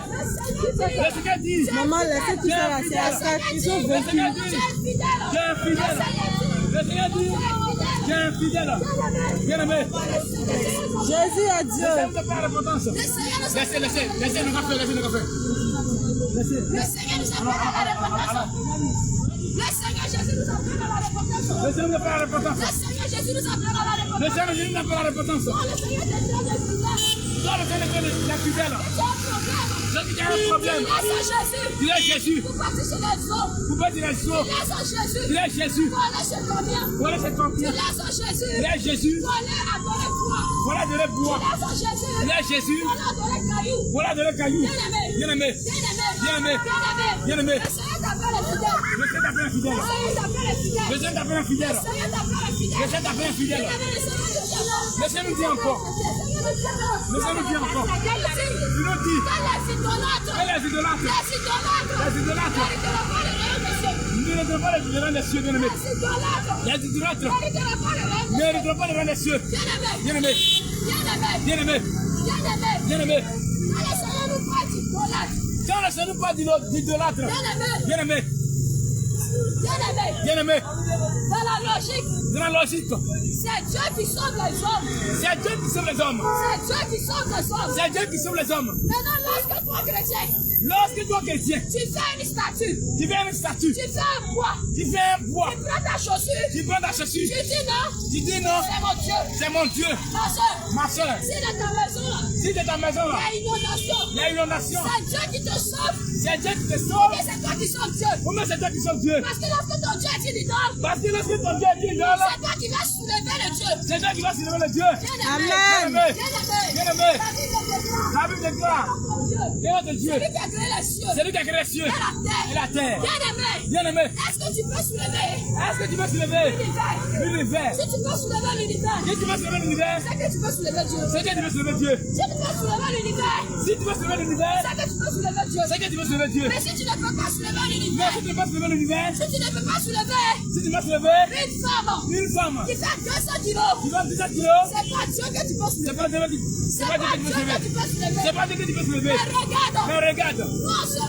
Speaker 3: le Seigneur dit,
Speaker 2: Maman, laissez tout ça là, c'est à ça qu'ils sont
Speaker 3: le
Speaker 2: vécus.
Speaker 3: Seigneur dit, tu es infidèle. Le Seigneur dit, tu es infidèle. Bien-aimé,
Speaker 2: Jésus a Dieu.
Speaker 3: laissez-moi te faire la repentance. Laissez le café, laissez le café. Laissez.
Speaker 1: Le Seigneur nous appelle à la repentance. Le Seigneur Jésus nous appelle à la repentance.
Speaker 3: Laissez-moi te faire la repentance.
Speaker 1: Le Seigneur Jésus nous appelle à la repentance.
Speaker 3: Le Seigneur Jésus nous appelle à la repentance.
Speaker 1: Oh, le Seigneur te dit de fidèle.
Speaker 3: Toi, le Seigneur est la fidèle.
Speaker 1: Tu as un problème.
Speaker 3: Lorsque tu as un problème,
Speaker 1: Laisse à Jésus.
Speaker 3: il est Jésus.
Speaker 1: Pour partir sur les eaux.
Speaker 3: Vous faites les choses.
Speaker 1: Laisse à Jésus.
Speaker 3: Il est Jésus.
Speaker 1: Pour aller chez combien?
Speaker 3: Voilà cette
Speaker 1: Tu
Speaker 3: confiance.
Speaker 1: laisses à Jésus.
Speaker 3: Il est Jésus.
Speaker 1: Pour aller adorer toi.
Speaker 3: Voilà de les bois.
Speaker 1: Laisse à Jésus.
Speaker 3: Il est Jésus.
Speaker 1: Pour aller adorer caillou.
Speaker 3: Voilà de les cailloux.
Speaker 1: Bien-aimé.
Speaker 3: Bien-aimé. Bien-aimé.
Speaker 1: Le Seigneur t'appelle fidèle.
Speaker 3: Le Seigneur t'appelle infidèle.
Speaker 1: Le Seigneur t'appelle fidèle.
Speaker 3: Le Seigneur t'appelle infidèle.
Speaker 1: Le Seigneur t'appelle fidèle.
Speaker 3: Le Seigneur t'appelle infidèle. Le Seigneur nous dit encore. Le Seigneur nous dit encore. Il nous dit que les idolâtres, les idolâtres, nous ne devons pas les rang des cieux, bien-aimés. Les idolâtres ne méritent pas le rang des cieux. Bien-aimé, bien-aimé, bien-aimé. Quand le Seigneur nous parle d'idolâtre, bien-aimé, bien-aimé,
Speaker 1: Dans la logique,
Speaker 3: dans la logique,
Speaker 1: c'est Dieu qui sauve les hommes.
Speaker 3: c'est Dieu qui sauve les hommes.
Speaker 1: C'est Dieu qui sauve les hommes.
Speaker 3: C'est Dieu qui sauve les hommes.
Speaker 1: Maintenant, lorsque toi, chrétien,
Speaker 3: Lorsque toi, chrétien,
Speaker 1: tu fais une statue,
Speaker 3: tu fais une statue,
Speaker 1: tu fais un bois,
Speaker 3: tu fais un bois,
Speaker 1: tu prends ta chaussure,
Speaker 3: tu prends ta chaussure,
Speaker 1: tu dis non,
Speaker 3: tu dis non,
Speaker 1: c'est mon Dieu.
Speaker 3: c'est mon Dieu,
Speaker 1: Ma soeur,
Speaker 3: ma soeur.
Speaker 1: si dans ta maison là,
Speaker 3: Si de ta maison là,
Speaker 1: il y a inondation,
Speaker 3: il y a inondation,
Speaker 1: c'est Dieu qui te sauve,
Speaker 3: c'est Dieu qui te sauve.
Speaker 1: et c'est toi qui sauves Dieu.
Speaker 3: Comment c'est toi qui sauve Dieu?
Speaker 1: Parce que lorsque ton Dieu est une idole,
Speaker 3: Parce que lorsque ton Dieu est idole,
Speaker 1: c'est toi qui vas soulever le Dieu.
Speaker 3: c'est toi qui vas soulever le Dieu.
Speaker 1: Bien-aimé,
Speaker 2: Amen.
Speaker 3: Bien-aimé,
Speaker 1: bien-aimé,
Speaker 3: bien-aimé,
Speaker 1: la Bible déclare,
Speaker 3: la Bible déclare
Speaker 1: ton Dieu,
Speaker 3: que notre Dieu,
Speaker 1: celui qui a
Speaker 2: créé les cieux.
Speaker 3: C'est lui qui a créé les cieux et la terre. Bien-aimé,
Speaker 2: Est-ce que tu peux soulever
Speaker 3: est-ce que tu peux soulever l'univers?
Speaker 2: Si tu peux soulever l'univers,
Speaker 3: Si tu peux soulever l'univers,
Speaker 2: c'est que tu peux soulever Dieu.
Speaker 3: c'est que tu peux soulever Dieu.
Speaker 2: Si tu peux soulever l'univers,
Speaker 3: Si tu peux soulever l'univers,
Speaker 2: c'est que tu peux soulever Dieu.
Speaker 3: c'est que tu peux soulever Dieu.
Speaker 2: Mais si tu ne peux pas soulever
Speaker 3: Mais
Speaker 2: l'univers,
Speaker 3: si tu ne peux pas soulever l'univers,
Speaker 2: si tu ne peux pas soulever
Speaker 3: si tu peux soulever
Speaker 2: une femme
Speaker 3: une femme
Speaker 2: qui fait 200 kilos,
Speaker 3: qui va 17 kilos,
Speaker 2: c'est pas Dieu que tu peux
Speaker 3: c'est
Speaker 2: soulever.
Speaker 3: pas Dieu qui
Speaker 2: C'est pas Dieu que tu peux soulever.
Speaker 3: c'est pas Dieu que tu peux soulever.
Speaker 2: Mais regarde,
Speaker 3: Mais regarde,
Speaker 2: on se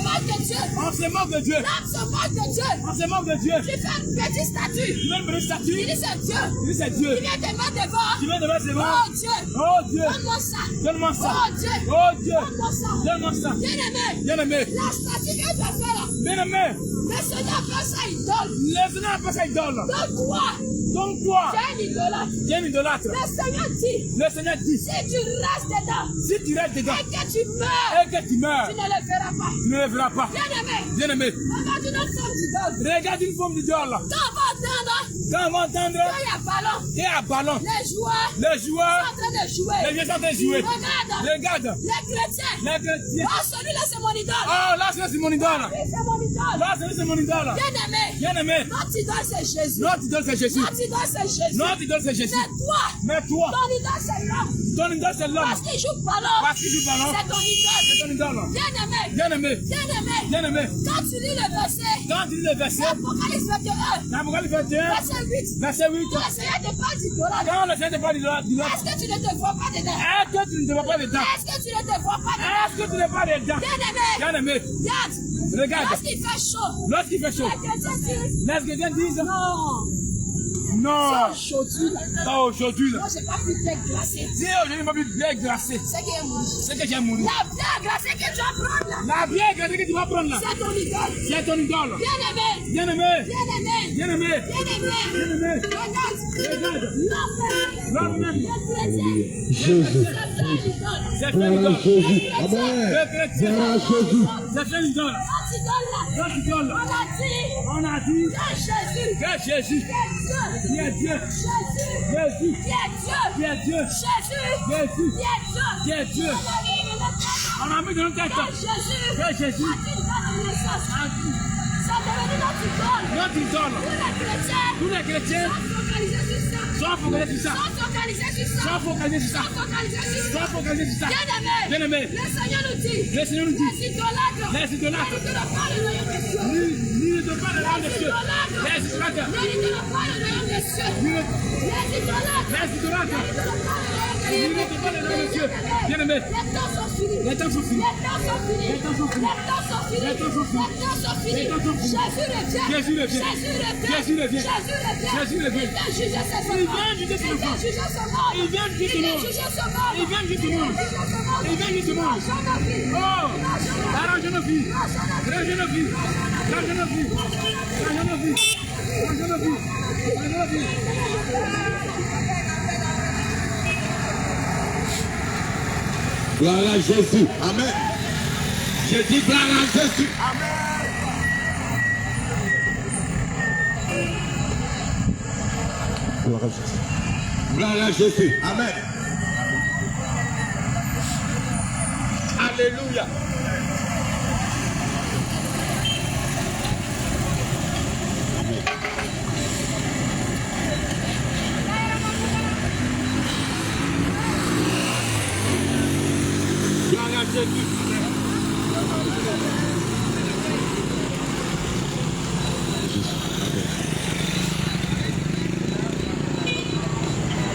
Speaker 2: moque de Dieu.
Speaker 3: on se moque de Dieu.
Speaker 2: L'homme se moque de Dieu.
Speaker 3: On se moque de Dieu.
Speaker 2: Tu fais une petite statue.
Speaker 3: Tu veux une petite
Speaker 2: Il
Speaker 3: statue?
Speaker 2: dit c'est Dieu.
Speaker 3: Il dit c'est Dieu.
Speaker 2: Il vient te mettre devant.
Speaker 3: Tu veux devant ses mains?
Speaker 2: Oh Dieu.
Speaker 3: Oh Dieu,
Speaker 2: Donne-moi ça.
Speaker 3: donne-moi ça.
Speaker 2: Oh Dieu.
Speaker 3: Oh Dieu,
Speaker 2: Donne-moi ça.
Speaker 3: donne-moi ça.
Speaker 2: Bien-aimé,
Speaker 3: Bien-aimé,
Speaker 2: la statue que tu as fait là,
Speaker 3: bien-aimé,
Speaker 2: le Seigneur appelle ça idole.
Speaker 3: le Seigneur appelle ça idole.
Speaker 2: Donc toi,
Speaker 3: Donc toi,
Speaker 2: tu es un idolâtre.
Speaker 3: tu es un idolâtre.
Speaker 2: Le Seigneur dit,
Speaker 3: Le Seigneur dit,
Speaker 2: si tu restes dedans
Speaker 3: si tu restes dedans
Speaker 2: et que tu meurs,
Speaker 3: et que tu meurs,
Speaker 2: tu ne le feras pas.
Speaker 3: tu ne le feras pas.
Speaker 2: Bien-aimé,
Speaker 3: Bien-aimé,
Speaker 2: regarde une autre forme d'idole.
Speaker 3: regarde une forme d'idole.
Speaker 2: Quand on va entendre,
Speaker 3: Quand on va entendre
Speaker 2: quand il y a ballon,
Speaker 3: qu'il y a un ballon,
Speaker 2: les joueurs
Speaker 3: les
Speaker 2: sont
Speaker 3: joueurs,
Speaker 2: en train de jouer.
Speaker 3: les vieux sont en train de jouer.
Speaker 2: Regarde,
Speaker 3: Regarde,
Speaker 2: les chrétiens.
Speaker 3: les chrétiens.
Speaker 2: Oh, celui-là, c'est mon idole.
Speaker 3: Oh, là, c'est mon idole.
Speaker 2: Oui, c'est mon idole.
Speaker 3: Là, c'est mon idole.
Speaker 2: Bien-aimé,
Speaker 3: Bien-aimé,
Speaker 2: notre idole, c'est Jésus.
Speaker 3: notre idole, c'est Jésus.
Speaker 2: Notre idole, c'est Jésus.
Speaker 3: Notre idole, c'est Jésus.
Speaker 2: Mais toi,
Speaker 3: Mais toi,
Speaker 2: ton idole, c'est l'homme.
Speaker 3: ton idole, c'est l'homme.
Speaker 2: Parce qu'il joue ballon,
Speaker 3: Parce qu'il joue ballon,
Speaker 2: c'est ton idole.
Speaker 3: c'est ton idole.
Speaker 2: Bien-aimé,
Speaker 3: Bien-aimé,
Speaker 2: bien-aimé,
Speaker 3: bien-aimé,
Speaker 2: quand tu lis le verset,
Speaker 3: quand tu lis le verset,
Speaker 2: Apocalypse 21,
Speaker 3: Apocalypse 21,
Speaker 2: verset 8,
Speaker 3: verset 8,
Speaker 2: quand le Seigneur te parle d'idolâtre,
Speaker 3: quand le Seigneur te parle d'idolâtre,
Speaker 2: est-ce que tu ne te vois pas dedans?
Speaker 3: est-ce que tu ne te vois pas dedans?
Speaker 2: Est-ce que tu ne te vois pas dedans?
Speaker 3: Est-ce que tu n'es pas dedans?
Speaker 2: Bien-aimé,
Speaker 3: Bien-aimé,
Speaker 2: regarde,
Speaker 3: regarde,
Speaker 2: lorsqu'il fait chaud,
Speaker 3: lorsqu'il fait chaud,
Speaker 2: les chrétiens disent,
Speaker 3: les chrétiens disent,
Speaker 2: non,
Speaker 3: non,
Speaker 2: aujourd'hui,
Speaker 3: pas aujourd'hui, là.
Speaker 2: moi, j'ai pas pu être glacé.
Speaker 3: Si aujourd'hui, il m'a vu bien glacé,
Speaker 2: C'est qui est mouru.
Speaker 3: c'est que j'ai mouru.
Speaker 2: La bière glacée que tu vas prendre là,
Speaker 3: La bière glacée que tu vas prendre là,
Speaker 2: c'est ton idole.
Speaker 3: c'est ton idole.
Speaker 2: Bien-aimé,
Speaker 3: Bien-aimé,
Speaker 2: bien-aimé,
Speaker 3: bien-aimé,
Speaker 2: bien-aimé,
Speaker 3: bien-aimé,
Speaker 2: regarde,
Speaker 3: regarde,
Speaker 2: l'homme,
Speaker 3: l'homme même,
Speaker 2: le chrétien,
Speaker 3: Jésus,
Speaker 2: c'est ton idole.
Speaker 3: c'est fait l'idole.
Speaker 2: Le
Speaker 3: Le chrétien, c'est fait l'idole.
Speaker 2: Notre idole là,
Speaker 3: Notre idole,
Speaker 2: on a dit,
Speaker 3: on a dit
Speaker 2: que Jésus,
Speaker 3: que Jésus,
Speaker 2: qui est Dieu,
Speaker 3: qui est Dieu,
Speaker 2: Jésus,
Speaker 3: Jésus,
Speaker 2: qui est Dieu,
Speaker 3: qui est Dieu,
Speaker 2: Jésus,
Speaker 3: Jésus,
Speaker 2: qui est Dieu,
Speaker 3: qui est Dieu. On a mis dans notre tête
Speaker 2: Jésus,
Speaker 3: que Jésus,
Speaker 2: ça devenu notre idole.
Speaker 3: notre idole.
Speaker 2: Tous les chrétiens
Speaker 3: Tous les chrétiens
Speaker 2: sont focalisés sur ça.
Speaker 3: sont focalisés sur ça.
Speaker 2: Sont focalisés sur ça.
Speaker 3: Sont focalisés sur ça.
Speaker 2: Sont focalisés sur ça.
Speaker 3: Sont focalisés sur ça.
Speaker 2: Bien-aimé,
Speaker 3: Bien-aimé,
Speaker 2: le Seigneur nous dit,
Speaker 3: le Seigneur nous dit,
Speaker 2: les idolâtres,
Speaker 3: les idolâtres,
Speaker 2: ne pas le royaume des cieux.
Speaker 3: ni ne pas le royaume des cieux. Les idolâtres,
Speaker 2: Ne pas le royaume des cieux. Les idolâtres,
Speaker 3: les idolâtres,
Speaker 2: ne
Speaker 3: ni ne pas le royaume des cieux. Bien-aimé,
Speaker 2: les temps sont finis.
Speaker 3: les temps sont finis.
Speaker 2: Les temps sont finis.
Speaker 3: Les temps sont finis.
Speaker 2: Les temps sont finis.
Speaker 3: Les temps sont finis.
Speaker 2: Les temps sont finis.
Speaker 3: Les temps sont finis.
Speaker 2: Jésus revient.
Speaker 3: Jésus revient.
Speaker 2: Jésus revient.
Speaker 3: Jésus revient.
Speaker 2: Jésus revient.
Speaker 3: Jésus revient.
Speaker 2: Il vient juger ses
Speaker 3: Il
Speaker 2: enfants.
Speaker 3: vient juger ses
Speaker 2: Il vient
Speaker 3: enfants.
Speaker 2: juger son monde.
Speaker 3: Il vient juger
Speaker 2: Il
Speaker 3: son
Speaker 2: vient
Speaker 3: monde.
Speaker 2: juger son monde.
Speaker 3: Il vient juger tout le monde. Il vient juger tout le monde. Oh, arrange nos vies. Arrange nos vies. Arrange nos vies. Arrange nos vies. Arrange nos vies. Arrange nos vies.
Speaker 4: Gloire à Jésus. Amen. Je dis gloire à Jésus.
Speaker 5: Gloire à Jésus.
Speaker 4: Gloire à Jésus. Amen. Alléluia.
Speaker 3: Gloire à Jésus.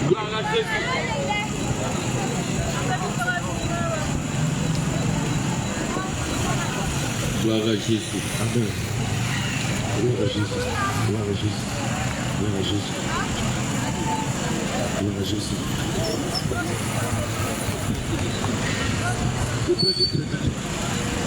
Speaker 3: Gloire à Jésus.
Speaker 4: Gloire à Jésus.
Speaker 5: Amen. Gloire à Jésus. Gloire à Jésus. Gloire à Jésus. Gloire à Jésus. S'il vous plaît, s'il vous plaît.